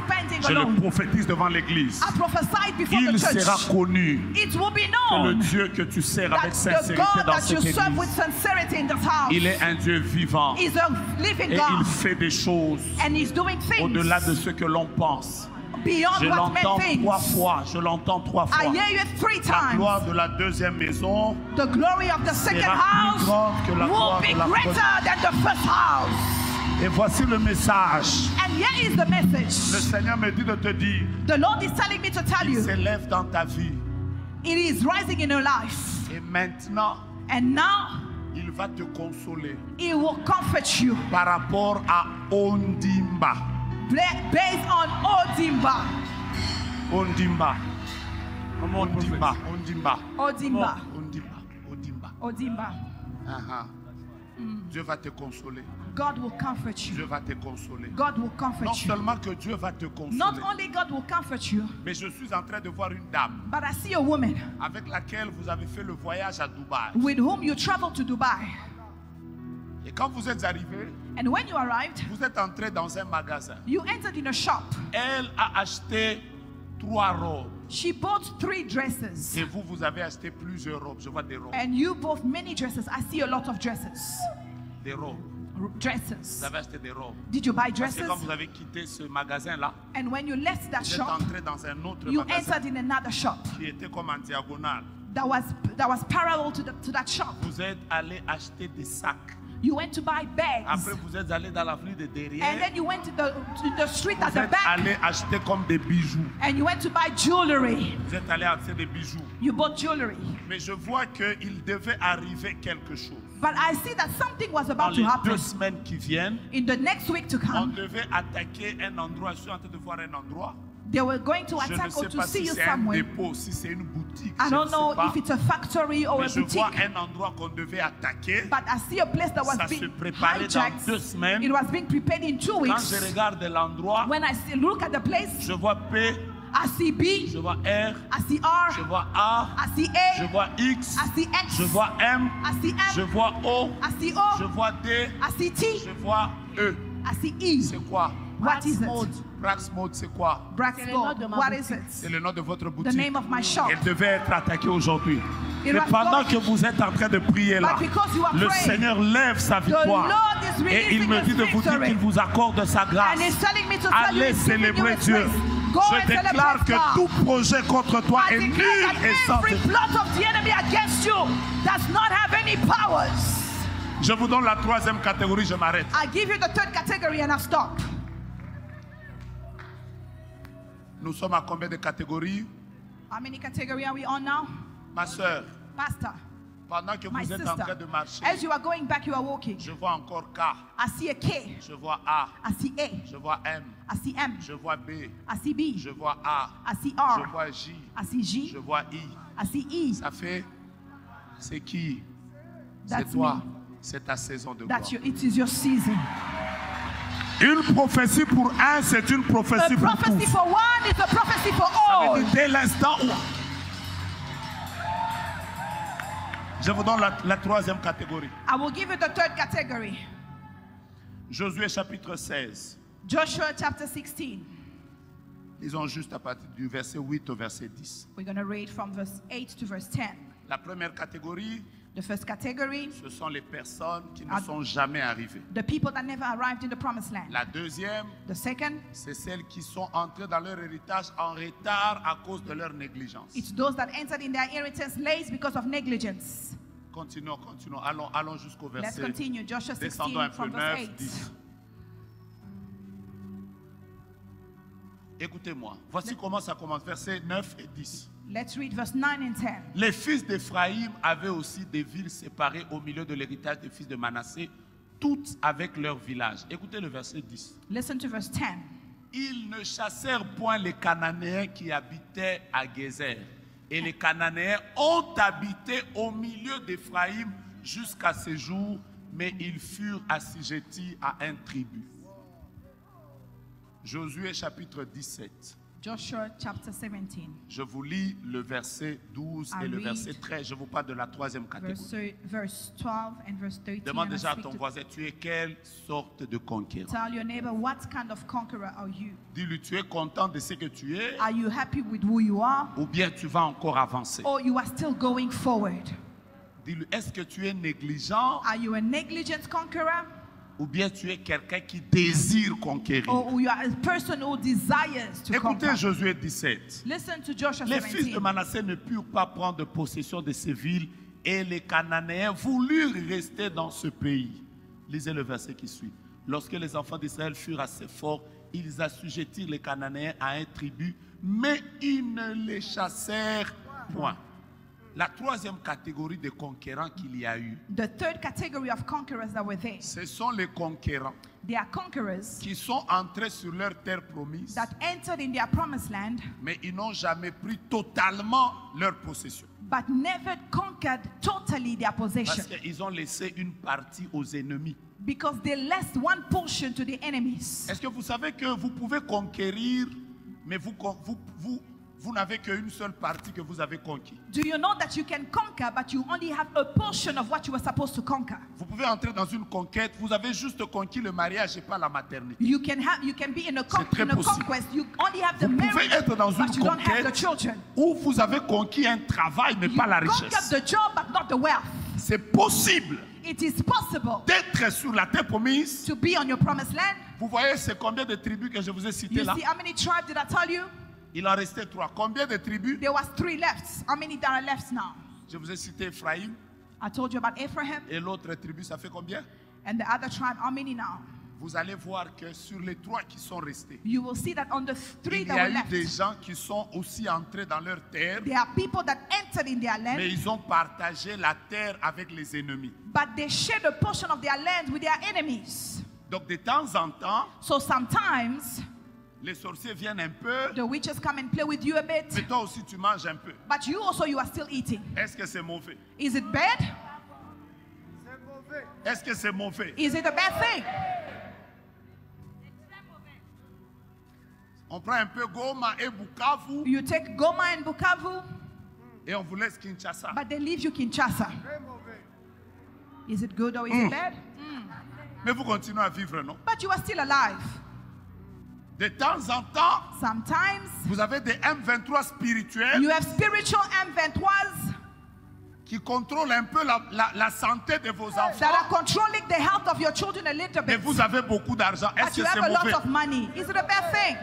spending Je alone. le prophétise devant l'église. I prophesied before the Il church. sera connu It will be que le known Dieu que tu sers avec that the sincérité God dans that cette you serve with église, sincerity in this house il est un Dieu vivant is a living et il God, fait des choses and He's doing things au-delà de ce que l'on pense. beyond Je what men l'entends think. 3 fois. Je l'entends 3 fois. I hear you 3 La times. gloire de la deuxième maison The glory of the second sera house plus grande que la will gloire be de la greater than the first house. Et voici le message. And here is the Le message. Seigneur me dit de te dire, The Lord is telling me to tell il you, s'élève dans ta vie. it is rising in your life. Et maintenant, And now, il va te consoler He will comfort you par rapport à Ondimba. based on Odimba. Ondimba. Ondimba. Ondimba. Odimba. Ondimba. Ondimba. Odimba. Dieu va te consoler. God will comfort Dieu you. va te consoler. God will Non comfort you. seulement que Dieu va te Not consoler, only God will comfort you, mais je suis en train de voir une dame but I see a woman avec laquelle vous avez fait le voyage à Dubaï. with whom you traveled to Dubai. Et quand vous êtes arrivé, And when you arrived, vous êtes entré dans un magasin. you entered in a shop. Elle a acheté 3 robes. She bought 3 dresses. Et vous, vous avez acheté plusieurs robes. Je vois des robes. And you bought many dresses. I see a lot of dresses. Des robes. Vous Dresses. avez acheté des robes. Did you buy Parce que dresses? quand vous avez quitté ce magasin-là, And when you left that vous êtes shop, entré dans un autre you magasin entered in another shop qui était comme en diagonale. that was parallel to that shop. Vous êtes allé acheter des sacs. You went to buy bags. Après, vous êtes allé dans l'avenue de And derrière. then you went to the street at Vous the êtes back. allé acheter comme des bijoux. And you went to buy jewelry. Vous êtes allé acheter des bijoux. You bought jewelry. Mais je vois qu'il devait arriver quelque chose. But I see that something was Dans about to les happen. 2 semaines qui viennent, In the next week to on come, devait attaquer un endroit. Je suis en train de voir un endroit. they were going to Je ne attack or sais to pas see si you c'est un somewhere. dépôt, si c'est une boutique. I je don't ne know sais pas. if it's a factory or Mais a je vois boutique. un endroit qu'on devait attaquer. But I see a place that was Ça se being préparait dans hijacked. 2 semaines. It was being prepared in 2 Quand weeks. je regarde l'endroit, When I look at the place, je vois P, I see B, je vois R, I see R, je vois A, I see je A, vois X, I see X, je vois M, I see je M, vois O, I see je O, vois D, I see T, je vois E. I see E. C'est quoi? What is it? Brax Mode, c'est quoi? Brax Gold. What is C'est it? le nom de votre The boutique. name of my shop. Elle devait être attaquée aujourd'hui. It Mais was pendant going- que vous êtes en train de prier là, But because you are le praying, Seigneur lève sa the victoire. Lord is Et il releasing me dit His de vous dire victory. qu'il vous accorde sa grâce. And He's telling me to tell you Allez He's giving you célébrer His Dieu. grace. Go Je and déclare celebrate que God. tout projet contre toi I est nul declare et that sans every effet. plot of the enemy against you does not have any powers. Je vous donne la 3e catégorie, je m'arrête. I give you the 3rd category and I stop. Nous sommes à combien de catégories? How many category are we on now? Ma soeur, Pastor, Pendant que My vous êtes en train de sister, marcher, as you are going back, you are walking. je vois encore K, I see a K. je vois A, I see A. je vois M, I see M. je vois B, I see B. je vois A, I see je R. vois J, I see G. je vois I. I see E. Ça fait, c'est qui? C'est That's toi. me. C'est ta saison de gloire. That's your, it is your season. Une prophétie pour un, c'est une A prophétie pour prophecy tous. for one is a prophecy for Ça veut all. dire, dès l'instant où... Je vous donne la troisième catégorie. I will give you the third category. Josué chapitre 16. Joshua chapter 16. Lisons juste à partir du verset 8 au verset 10. We're going to read from verse 8 to verse 10. La première catégorie, The first category, ce sont les personnes qui ne sont jamais arrivées. the people that never arrived in the promised land. La deuxième, The second, c'est celles qui sont entrées dans leur héritage en retard à cause de leur négligence. it's those that entered in their inheritance late because of negligence. Continuons, continuons. Allons jusqu'au Let's verset. continue. Joshua Descendons un 16 peu, from verse 9, 8. 10. Écoutez-moi. Voici comment ça commence. Versets 9 et 10. Let's read verse 9 and 10. Les fils d'Éphraïm avaient aussi des villes séparées au milieu de l'héritage des fils de Manassé, toutes avec leurs villages. Écoutez le verset 10. Listen to verse 10. Ils ne chassèrent point les Cananéens qui habitaient à Gézer. Et les Cananéens ont habité au milieu d'Éphraïm jusqu'à ce jour, mais ils furent assujettis à un tribut. Josué chapitre 17. Joshua chapter 17. Je vous lis le verset 12 et I le read verset 13. Je vous parle de la troisième catégorie. Verse 12 and verse 13. Demande and I déjà à speak ton to- voisin, tu es quelle sorte de conquérant? Tell your neighbor, what kind of conqueror are you? Dis-lui, tu es content de ce que tu es Are you happy with who you are? ou bien tu vas encore avancer? Or you are still going forward? Dis-lui, est-ce que tu es négligent Are you a negligent conqueror? ou bien tu es quelqu'un qui désire conquérir? Or you are a person who desires to Écoutez conquer? Josué 17. Listen to Joshua Les fils 17. de Manassé ne purent pas prendre possession de ces villes et les Cananéens voulurent rester dans ce pays. Lisez le verset qui suit. Lorsque les enfants d'Israël furent assez forts, ils assujettirent les Cananéens à un tribut, mais ils ne les chassèrent point. La troisième catégorie de conquérants qu'il y a eu, The third category of conquerors that were there. ce sont les conquérants They are conquerors qui sont entrés sur leur terre promise, that entered in their promised land mais ils n'ont jamais pris totalement leur possession. but never conquered totally their possession Parce qu'ils ont laissé une partie aux ennemis. because they left one portion to the enemies. Est-ce que vous savez que vous pouvez conquérir, mais vous n'avez qu'une seule partie que vous avez conquis? Do you know that you can conquer but you only have a portion of what you were supposed to conquer? Vous pouvez entrer dans une conquête, vous avez juste conquis le mariage et pas la maternité. You can be in a, très in a possible. conquest. You only have the Vous pouvez marriage être dans une but you don't have the conquête children. où vous avez conquis un travail mais You pas la conquered richesse. the job but not the wealth. C'est possible It is possible d'être sur la terre promise. to be on your promised land. Vous voyez, c'est combien de tribus que je vous ai citées You là? see how many tribes did I tell you? Il en restait 3. Combien de tribus? There was 3 left. How many that are left now? Je vous ai cité Ephraïm. I told you about Abraham Et l'autre tribu, ça fait combien? and the other tribe. How many now? Vous allez voir que sur les 3 qui sont restés, You will see that on the 3 il y that a were eu left, des gens qui sont aussi entrés dans leur terre, there are people that entered in their land, mais ils ont partagé la terre avec les ennemis. but they shared a portion of their land with their enemies. Donc de temps en temps, So sometimes les sorciers viennent un peu, the witches come and play with you a bit, mais toi aussi tu manges un peu. but you also you are still eating. Est-ce que c'est mauvais? Is it bad? Est-ce que c'est mauvais? Is it a bad thing? On prend un peu Goma et Bukavu You take Goma and Bukavu, et on vous laisse Kinshasa. but they leave you Kinshasa. Is it good or is it bad? Mais vous continuez à vivre, non? But you are still alive. De temps en temps, Sometimes vous avez des M23 spirituels you have spiritual M23s qui contrôlent un peu la santé de vos that enfants. are controlling the health of your children a little Et bit. vous avez beaucoup d'argent. But Est-ce you que have c'est a lot mauvais? of money. Is it a bad thing?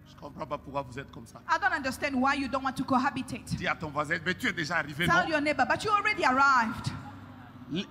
Je ne comprends pas pourquoi vous êtes comme ça. I don't understand why you don't want to cohabitate. Dis à ton voisin, mais tu es déjà arrivé, Tell non? your neighbor, but you already arrived.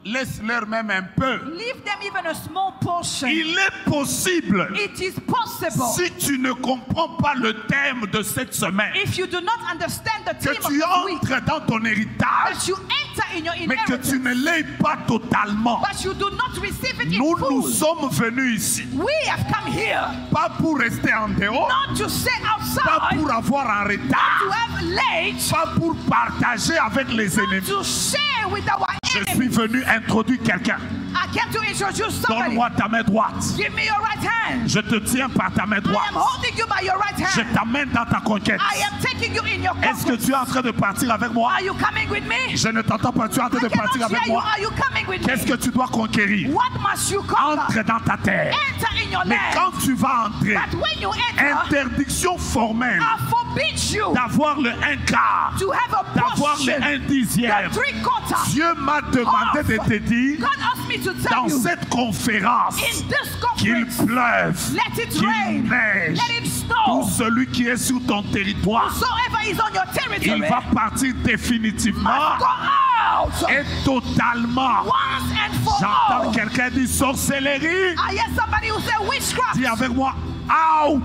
Laisse-leur même un peu. Leave them even a small portion. Il est possible, It is possible. si tu ne comprends pas le thème de cette semaine, If you do not understand the que theme of tu this week, entres dans ton héritage, that you enter in your mais que tu inheritance, ne l'aies pas totalement. but you do not receive it Nous in full. sommes venus ici, We have come here pas pour rester en dehors, not to stay pas outside, pour avoir un to retard, have late, pas pour partager avec les ennemis. to share with our Je enemies. suis venu introduire quelqu'un. I came to introduce somebody. Donne-moi ta main droite. Give me your right hand. Je te tiens par ta main I droite. am holding you by your right Je hand. t'amène dans ta conquête. I am taking you in your Est-ce que comfort. tu es en train de partir avec moi? Are you coming with me? Je ne t'entends pas. Tu es en train I de partir cannot avec hear you. moi. Are you coming with Qu'est-ce me? que tu dois conquérir? What must you conquer? Entre dans ta terre. Enter in your Mais land. quand tu vas entrer, But when you enter, interdiction formelle I forbid you d'avoir le 1/4, to have a d'avoir le portion, 1/10. the 3/4. Dieu m'a demandé de te dire God asked me to tell dans you, cette conférence in this qu'il conference, pleuve, let it qu'il rain, neige. let it Tout snow. celui qui est sur ton territoire, Whosoever is on your territory il va partir définitivement must go out et totalement. once and for J'entends all. quelqu'un dire sorcellerie. I hear somebody who say witchcraft. Dis avec moi, out.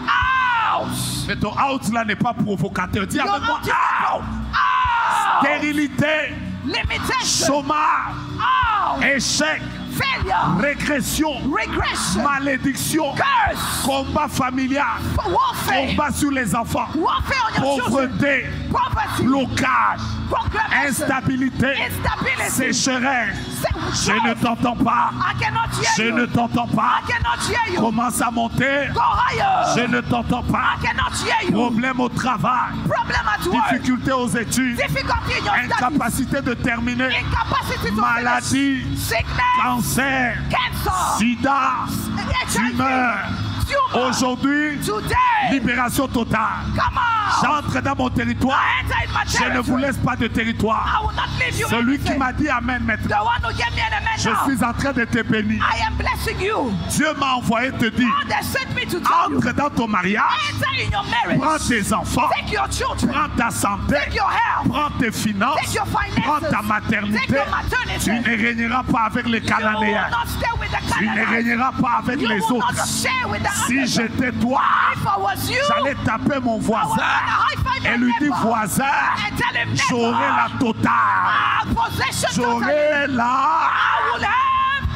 Out. Mais ton out là n'est pas provocateur. Dis Your avec moi, out is out. out. Stérilité, Limitation. chômage, Out. échec, Failure. régression, Regression. malédiction, Curse. combat familial, Warfare. combat sur les enfants, Warfare on your children. pauvreté, Poverty. blocage, Proclamation. instabilité, Instability. sécheresse. Je ne Drought. t'entends pas. I cannot Je hear ne you. t'entends pas. I cannot hear you. Commence à monter. Go higher. Je ne t'entends pas. I cannot hear you. Problème au travail, Problem at work. difficulté aux études, Difficulty in your studies. incapacité de terminer, Incapacity to maladie, finish. Sickness. cancer, Cancer. sida, HIV. tumeur. Tumor. Aujourd'hui, Today. libération totale. Come on. J'entre dans mon territoire. I enter in my Je ne vous territory. laisse pas de territoire. I will not leave you Celui qui anything. m'a dit Amen The maintenant. one who gave me an amen Je now. suis en train de te bénir. I am blessing you. Dieu m'a envoyé te dire, God has sent me to tell you. entre dans ton mariage, Enter in your prends marriage. tes enfants, Take your children. prends ta santé, Take your health. prends tes finances, Take your prends finances. ta Take maternité. your maternity. Tu ne régneras pas avec les You will Cananéens. not stay with the Tu ne Canaanites. régneras pas avec You les will autres. not share with the Si others. j'étais toi, If I was you, j'allais taper mon I was voisin gonna high-five my et lui dire, neighbor voisin, and tell him, j'aurai la neighbor, totale. possession totally. J'aurai la... I will have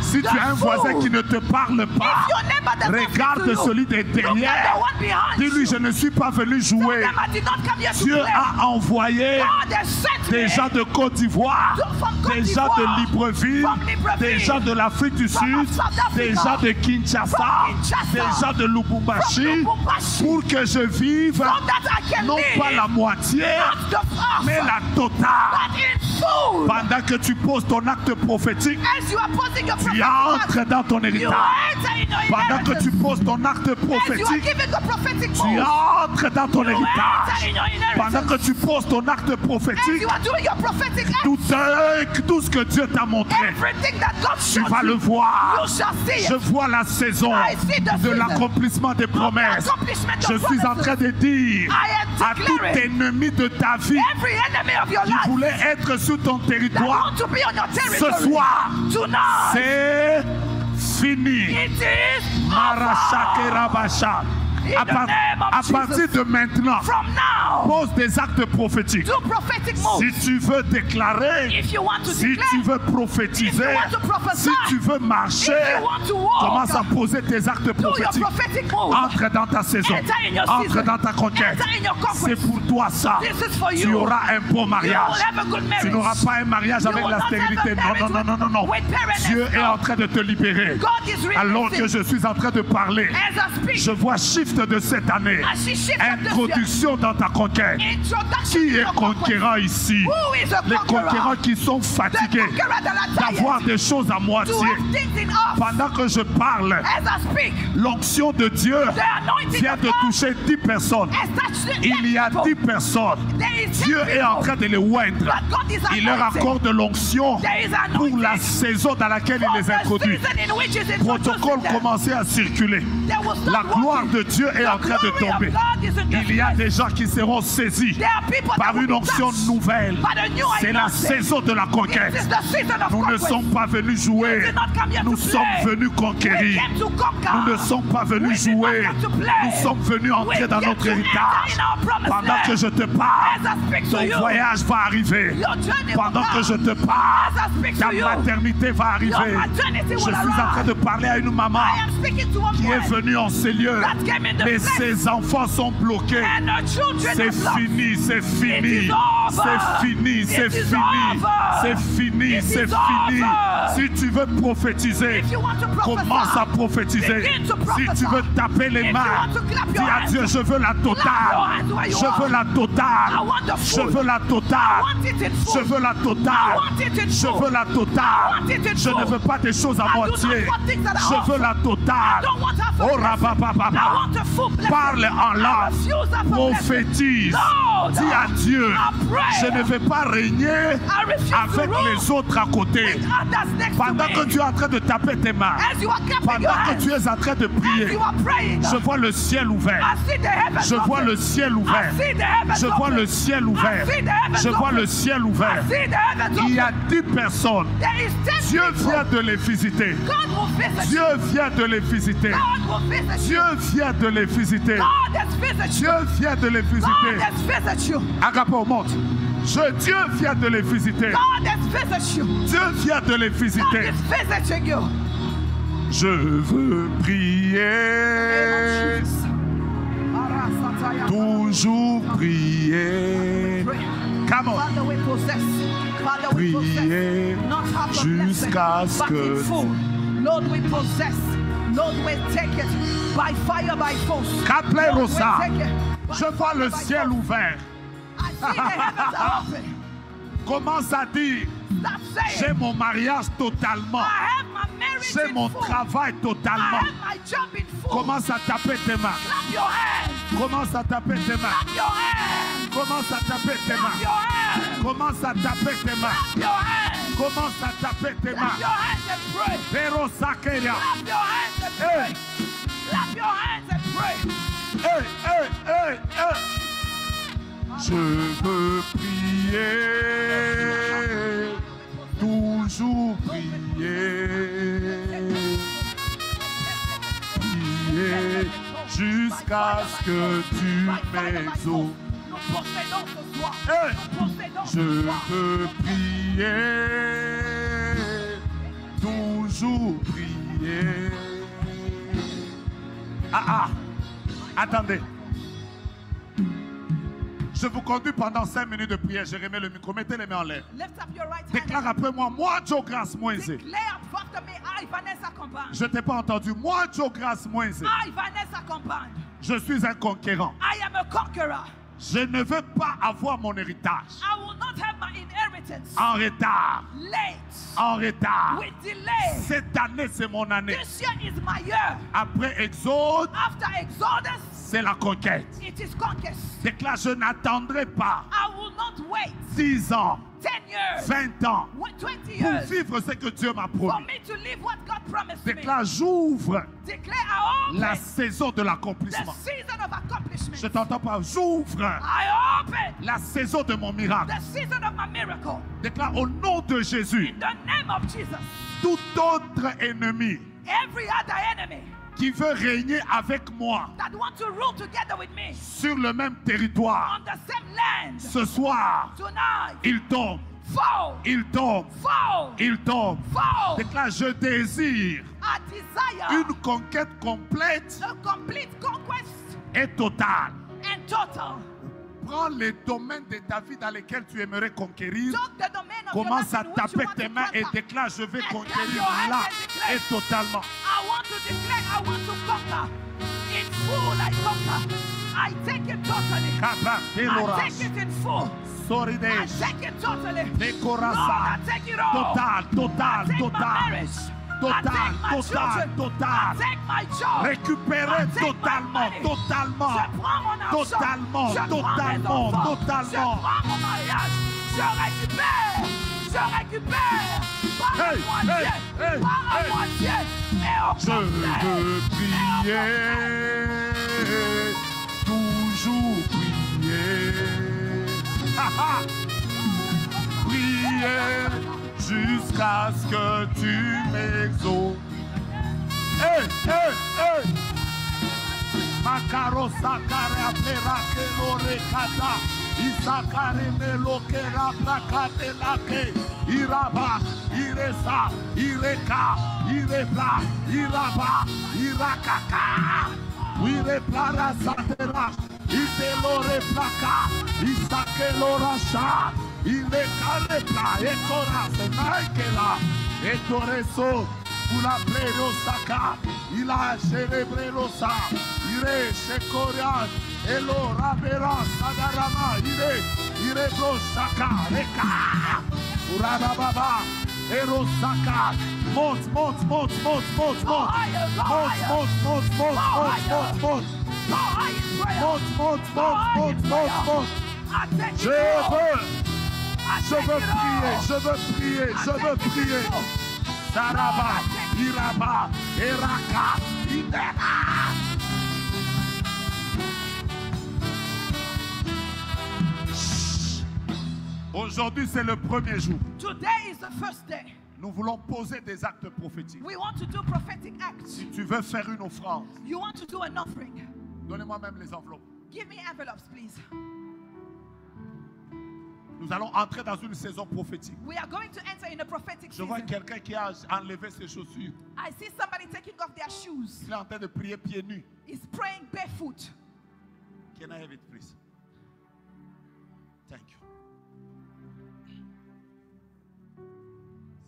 Si tu as un voisin qui ne te parle pas, If your neighbor does not speak regarde to you, celui de look at derrière. the one behind Dis-lui, you. je ne suis pas venu jouer. Tell them I did not come here to Dieu play. a envoyé God has sent des me. gens de Côte d'Ivoire, From Côte des gens d'Ivoire, de Libreville, from Libreville, des gens de l'Afrique du from Sud, South Africa, des gens de Kinshasa, from Kinshasa, des gens de Lubumbashi, from Lubumbashi, pour que je vive so that I can non live, pas la moitié, not the half, mais la totale. but in full. Pendant que tu poses ton acte prophétique, As you are posing your tu prophetic act, entres dans ton you héritage. enter in your Pendant que inheritance. tu poses ton acte As you are prophétique, giving the prophetic tu move, entres dans ton you enter héritage. in your Pendant que inheritance. tu poses ton acte As prophétique, you are doing your prophetic act, tout ce que Dieu t'a montré, everything that God tu showed vas le you, voir. you shall see Je it. vois la saison I see the de season l'accomplissement des promesses. accomplishment of Je suis en promises. train de dire I am à tout declaring ennemi de ta vie every enemy of your qui life voulait être sur ton that territoire, want to be on your ce territory soir, tonight. c'est fini. It is Marashake over. Rabasha. In À, the par- name of à Jesus. partir de maintenant, From now, pose des actes prophétiques. do prophetic Si moves. tu veux déclarer, If you want to si tu declare, veux if prophétiser, you want to prophesy, si tu veux if marcher, you want to walk, commence à poser tes actes do your prophétiques. prophetic move. Entre dans ta saison. Enter in your Entre season. dans ta conquête. Enter in your conquest. C'est pour toi ça. This is for you. Tu auras un beau You mariage. will have a good marriage. Tu n'auras pas un mariage You avec will la not stérilité. have a Non, marriage non, non, non, non, non. with barrenness. Dieu est en train de te libérer. God is Alors que releasing. je suis en train de parler, As I speak, je vois shift de cette année. as she shifts up this year, Introduction dans ta conquête. introduction Qui to est your conquest. conquérant ici? Who is a Les conqueror? conquérants qui sont The fatigués conqueror that are tired d'avoir des choses à to moitié. have things in us. Pendant que je parle, As I speak, l'onction de Dieu the anointing vient of de God toucher 10 personnes. has touched Il y a 10 personnes. There is 10 Dieu est en people. train de les oindre. But God is Il leur anointing. accorde l'onction There is pour anointing la saison dans laquelle il for les the introduit. season in which is Protocole introducing them. commençait à circuler. They will start La gloire walking. de Dieu est en train de The glory of tomber. God Il y a des gens qui seront saisis par une onction nouvelle. C'est la saison de la conquête. Nous ne sommes pas venus jouer. Nous sommes venus conquérir. Nous ne sommes pas venus jouer. Nous sommes venus entrer dans notre héritage. Pendant que je te parle, ton voyage va arriver. Pendant que je te parle, ta maternité va arriver. Je suis en train de parler à une maman qui est venue en ces lieux, mais ses enfants sont bloqués. C'est fini, c'est fini, c'est fini, c'est fini, c'est fini, c'est fini. Si tu veux prophétiser, commence à prophétiser. Si tu veux taper les mains, dis à Dieu, je veux la totale. Je veux la totale. Je veux la totale. Je veux la totale. Je veux la totale. Je ne veux pas des choses à moitié. Je veux la totale. Oh rabababa. Parle en langue. Prophétise. Dis à Dieu, je ne vais pas régner avec les autres à côté. Pendant que tu es en train de taper tes mains, pendant que tu es en train de prier, je vois le ciel ouvert. Je vois le ciel ouvert. Je vois le ciel ouvert. Je vois le ciel ouvert. Il y a 10 personnes. Dieu vient de les visiter. Dieu vient de les visiter. Dieu vient de les visiter. Dieu vient de les visiter. Agapo, monte. Dieu vient de les visiter. Dieu vient de les visiter. Je veux prier. Toujours prier. Come on. Prier jusqu'à ce que Lord, we possess. Lord, we take it by fire, by force. Je vois le ciel ouvert. Commence à dire, j'ai mon mariage totalement. J'ai mon travail totalement. Commence à taper tes mains. Commence à taper tes mains. Commence à taper tes mains. Commence à taper tes mains. Commence à taper tes mains. Pero Sakeria. Hey. Clap your hands and pray. Hey, hey, hey, hey. Je veux prier, toujours prier, prier jusqu'à ce que tu m'exauces. Hey. Je veux prier, toujours prier. Attendez. Je vous conduis pendant 5 minutes de prière. Je remets le micro. Mettez les mains en l'air. Déclare après moi. Moi, Joe Grace Moïse. Je ne t'ai pas entendu. Moi, Joe Grace Moïse. Je suis un conquérant. I am a conqueror. Je ne veux pas avoir mon héritage. I will not have my inheritance. En retard. Late. En retard. With delay. Cette année, c'est mon année. This year is my year. Après Exode, after Exodus, c'est la conquête. It is conquest. Déclare, je n'attendrai pas. I will not wait. 10 ans. 10 years. 20 ans. 20 years. Pour vivre ce que Dieu m'a promis. For me to live what God promised Déclare, j'ouvre la me. saison de l'accomplissement. The season of accomplishment. Je t'entends pas. J'ouvre la saison de mon miracle. The season of my miracle. Déclare au nom de Jésus. In the name of Jesus. Tout autre ennemi. Every other enemy. Qui veut régner avec moi that want to rule together with me, sur le même territoire. On the same land. Ce soir, tonight, il tombe. Fall. Il tombe. Fall. Il tombe. Fall. Déclare, je désire I desire une conquête complète a complete conquest et totale. And total. Prends les domaines de ta vie dans lesquels tu aimerais conquérir. Commence à taper tes mains et déclare, je vais conquérir là et totalement. I want to declare, I want to conquer. In full, I conquer. I take it totally. I take it in full. I take it totally. Lord, I take it all. Total. Récupérer totalement. Je récupère. Je veux prier Prier jusqu'à ce que tu m'exauces. Hey, hey, hey. Makaro sakare apera ke lorekata. Isakare meloke raprakate lake. Iraba, iresa, ireka, irebla, iraba, irakaka. Ireplara satera. Itelore plaka. Isakelora sha. Ilekale pla. Ekora senaikela. Etoreso. Pour la plérosaka, il a célébré l'osa, il est Shekorian, Elo Rabera, Sadarama, il est Brosaka, Reka, Urababa, Erosaka, monte, monte, monte, monte, monte, monte, monte, monte, monte, monte, monte, monte, je veux prier. Saraba, Iraba, Eraka, Idera. Aujourd'hui, c'est le premier jour. Today is the first day. Nous voulons poser des actes prophétiques. We want to do prophetic acts. Si tu veux faire une offrande, you want to do an offering. Donnez-moi même les enveloppes. Give me envelopes, please. Nous allons entrer dans une saison prophétique. We are going to enter in a prophetic Je vois season. quelqu'un qui a enlevé ses chaussures. I see somebody taking off their shoes. Il est en train de prier pieds nus. He's praying barefoot. Can I have it, please? Thank you.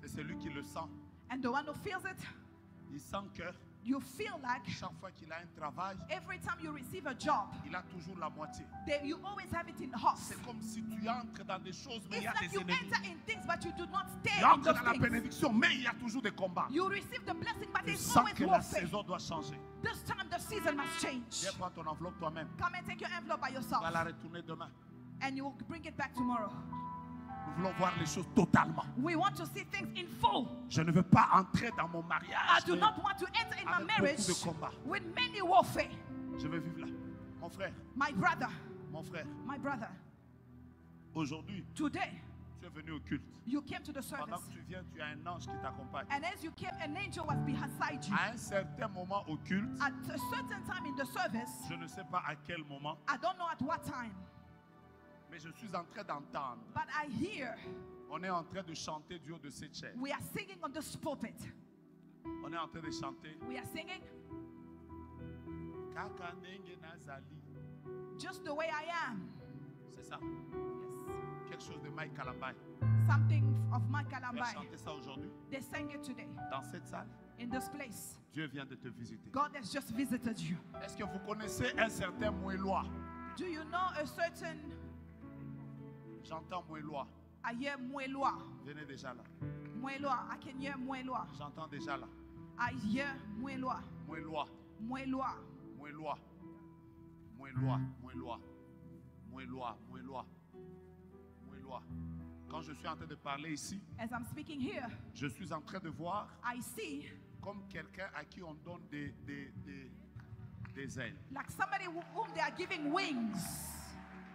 C'est celui qui le sent. And the one who feels it, Il sent que you feel like chaque fois qu'il a un travail, every time you receive a job, il a toujours la moitié. you always have it in half. C'est comme si tu entres dans des choses, mais il y It's a like des you ennemis. enter in things, but you do not stay Tu in entres those dans la things. bénédiction, mais il y a toujours des combats. You receive the blessing, but Tu there's sens always que la warfare. saison doit changer. This time the season must change. Viens prendre ton enveloppe toi-même. Come and take your envelope by Tu yourself, vas la retourner demain. and you will bring it back tomorrow. Nous voulons voir les choses totalement. We want to see things in full. Je ne veux pas entrer dans mon I mariage. do not want to enter in my Avec marriage beaucoup de combats. with many warfare. Je veux vivre là. Mon frère, My brother, aujourd'hui, today tu es venu au culte. you came to the Pendant service, que tu viens, tu as un ange qui t'accompagne. and as you came, an angel was beside you. À un certain moment au culte, At a certain time in the service, je ne sais pas à quel moment, I don't know at what time, mais je suis en train d'entendre. but I hear On est en train de chanter du haut de cette chair. we are singing on this pulpit. On est en train de chanter. We are singing Kaka Nenge Nazali. just the way I am. C'est ça. Yes. Quelque chose de Mike Kalambai. Something of my Tu as Kalambai. chanté ça aujourd'hui. They sang it today Dans cette salle, in this place. Dieu vient de te visiter. God has just visited you. Est-ce que vous connaissez un certain Mouélois? Do you know a certain J'entends Mouélois. I hear Moueloa. Venez déjà là. Moueloa. I can hear Moueloa. J'entends déjà là. I hear Moueloa. Mouélois. Moueloa. Mouélois. Mouélois. Mouélois. Mouélois. Mouélois. Mouélois. Quand je suis en train de parler ici, As I'm speaking here, je suis en train de voir I see comme quelqu'un à qui on donne des ailes. like somebody whom they are giving wings.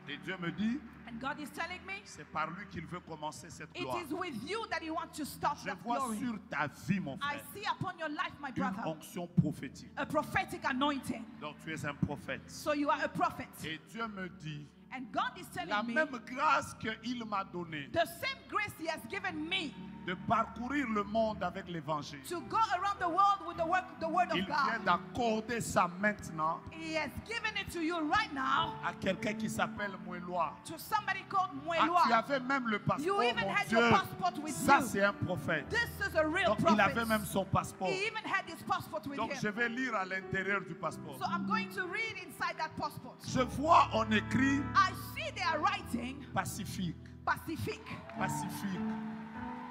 Et Dieu me dit, And God is telling me, c'est par lui qu'il veut commencer cette it gloire. is with you that He wants to start Je that vois glory. sur ta vie, mon I frère, see upon your life, my une brother, onction prophétique. a prophetic anointing. Donc tu es un prophète. So you are a prophet. Et Dieu me dit, And God is la telling me, même grâce qu'il m'a donnée the same grace He has given me de parcourir le monde avec l'évangile, to go around the world with the word il of vient God. d'accorder ça maintenant He has given it to you right now à quelqu'un qui s'appelle Mouélois. to somebody called Ah, tu Moueloa. avais même le passeport, You even mon had Dieu. your passport with Ça, you. c'est un prophète. This is a real Donc, il avait prophet. même son passeport. He even had his passport with Donc, je him. vais lire à l'intérieur du passeport. So I'm going to read inside that passport. Je vois, on écrit I see they are writing Pacifique. Pacific. Pacifique.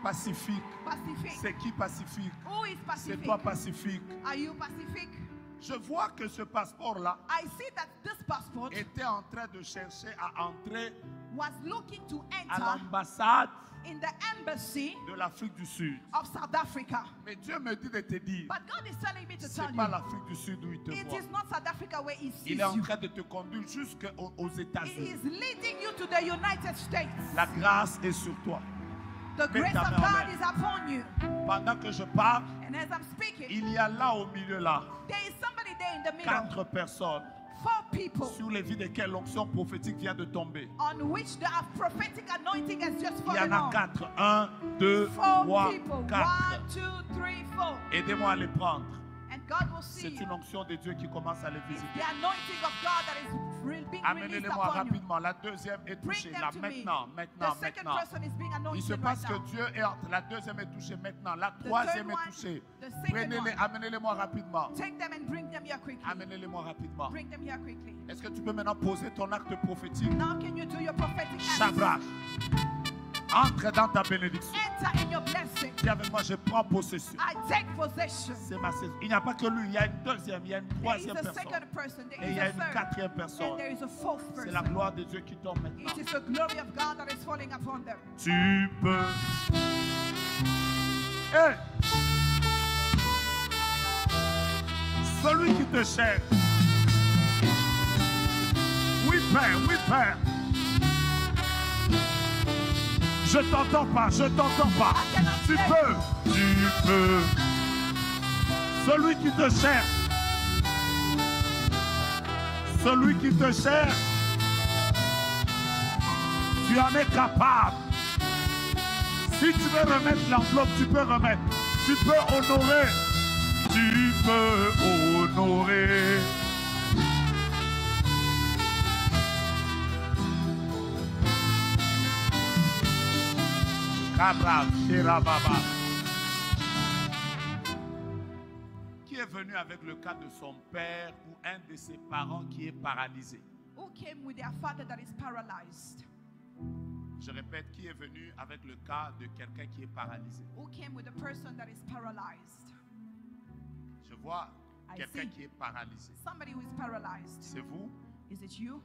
Pacifique. Pacific. C'est qui Pacifique? Who is C'est Pacific? toi Pacifique. Are you Pacific? Je vois que ce passeport-là I see that this passport était en train de chercher à entrer was looking to à enter l'ambassade in the embassy de l'Afrique du Sud. of South Africa. Mais Dieu me dit de te dire, But God is telling me to c'est tell pas you, l'Afrique du Sud où il te it voit. is not South Africa where He sees Il est en you. train de te conduire jusqu'aux He États-Unis. is leading you to the United States. La grâce est sur toi. The Mets grace ta of main en God l'air. is upon you. Pendant que je parle, And as I'm speaking, il y a là au milieu là there is somebody there in the middle. 4 personnes 4 people sur les vies desquelles l'onction prophétique vient de tomber. on which the prophetic anointing has just Il y en fallen a on. 4. 1, 2, 4 3, people. 4. 1, 2, 3, 4. Aidez-moi à les prendre. And God will see C'est you. une onction de Dieu qui commence à les It's visiter. the anointing of God that is being released Amenez-les-moi upon you. rapidement. La deuxième est Bring touchée. them Là, to maintenant, me. maintenant, The second maintenant. person is being Il se anointed passe right que now. Dieu est entre. La deuxième est touchée maintenant. La The troisième third est one, touchée. the second Prenez-les, one. amenez-les-moi rapidement. Take them and bring them here quickly. Amenez-les-moi rapidement. Bring them here quickly. Est-ce que tu peux maintenant poser ton acte prophétique? Now can you do your prophetic act? Shadrach, entre dans ta bénédiction. Enter in your blessing. Dis avec moi, je prends possession. I take possession. C'est ma saison. Il n'y a pas que lui, il y a une deuxième, il y a une There is troisième a personne. second person. There Et il is y a a une third. quatrième And personne. there is a fourth C'est la person. gloire de Dieu qui tombe maintenant. It is the glory of God that is falling upon them. Tu peux. Hey! Celui qui te cherche. Oui, Père, oui, Père. Je t'entends pas, je t'entends pas. Tu peux, tu peux. Celui qui te cherche. Celui qui te cherche. Tu en es capable. Si tu veux remettre l'enveloppe, tu peux remettre. Tu peux honorer. Tu peux honorer. Qui est venu avec le cas de son père ou un de ses parents qui est paralysé? Who came with their father that is paralyzed? Je répète, qui est venu avec le cas de quelqu'un qui est paralysé? Who came with a person that is paralyzed? Je vois I quelqu'un see. qui est paralysé. Somebody who is paralyzed. C'est vous? Is it you?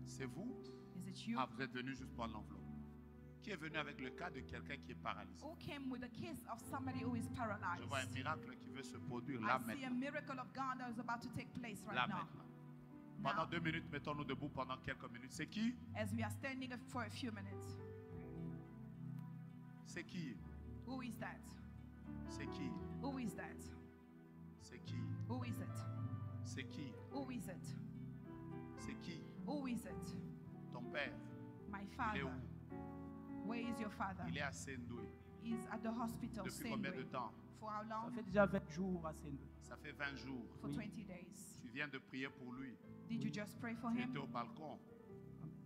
C'est vous? Is it you? Ah, vous êtes venu juste pour l'enveloppe. Qui est venu avec le cas de quelqu'un qui est paralysé? Who came with a case of somebody who is Je paralyzed? vois un miracle qui veut se produire là I see a maintenant. miracle of God that is about to take place Là right now. maintenant. Pendant 2 minutes, mettons-nous debout pendant quelques minutes. C'est qui? As we are standing for a few minutes. C'est qui? Who is that? C'est qui? Who is that? C'est qui? Who is it? C'est qui? Who is it? C'est qui? Who is it? Ton père. My Il est father. où? Where is your father? Il est à Sendoué. He's at the hospital. Depuis combien de Sendway. temps? For how Ça long? fait déjà 20 jours à Sendou. Ça fait 20 jours. For 20 days. Tu viens de prier pour lui. Did you just pray for Tu him? étais au balcon.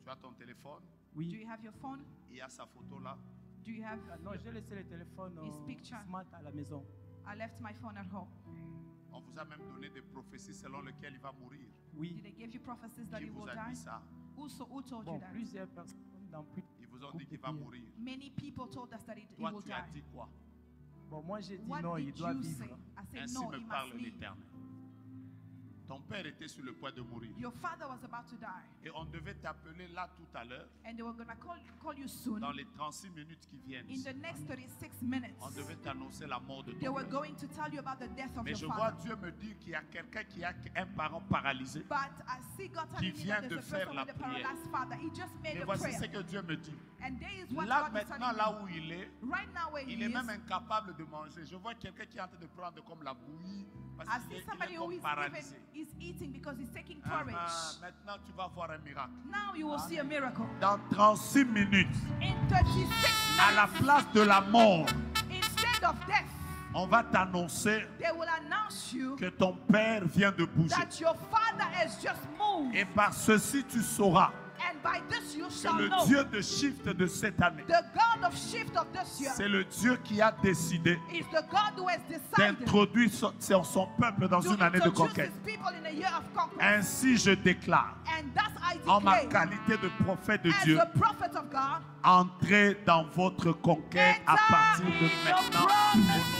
Tu as ton téléphone. Do Oui. you have your phone? Il y a sa photo là. Do you have? Ah non, j'ai laissé le téléphone His picture. smart à la maison. I left my phone at home. On vous a même donné des prophéties selon lesquelles il va mourir. Oui. Did they give you prophecies that Qui he vous will a die? dit ça? Who told you Bon, that? plusieurs personnes dans plus. Ils vous ont dit qu'il va mourir. Many people told us that he Toi, will tu as die. dit quoi? Bon, moi j'ai dit What non, il did doit you say? vivre. I said Ainsi no, me he parle must live. l'Éternel. Ton père était sur le point de mourir. Your father was about to die, Et on devait t'appeler là tout à l'heure, and they were gonna call you soon. dans les 36 minutes qui viennent. In the next 36 minutes, On devait t'annoncer la mort de they ton were père. going to tell you about the death of Mais je your vois father. Dieu me dire qu'il y a quelqu'un qui a un parent paralysé. But I see God telling me vient that de there's a faire person la with a prière. paralyzed father. He just made Et a voici ce prayer. que Dieu me dit. And there is what Là God is maintenant, telling là me. où il est, Right now where he il est is, même incapable de manger. Je vois quelqu'un qui est en train de prendre comme la bouillie I parce see qu'il est, somebody il est who comme is paralysé. even is eating because he's taking Ah, courage. maintenant, tu vas voir un miracle. Now you will see a miracle. Dans 36 minutes, In 36 à la minutes, place de la mort, instead of death, on va t'annoncer they will announce you que ton père vient de bouger. that your father has just moved. Et par ceci, tu sauras And by this you que shall le know Dieu de shift de cette année, the God of shift of this year c'est le Dieu qui a décidé is the God who has decided d'introduire son peuple dans to une année de introduce conquête. his people in a year of conquest. Ainsi, je déclare, And thus I en ma declare, qualité de prophète de as Dieu, the prophet of God, entrez dans votre conquête à enter partir de in your maintenant. promise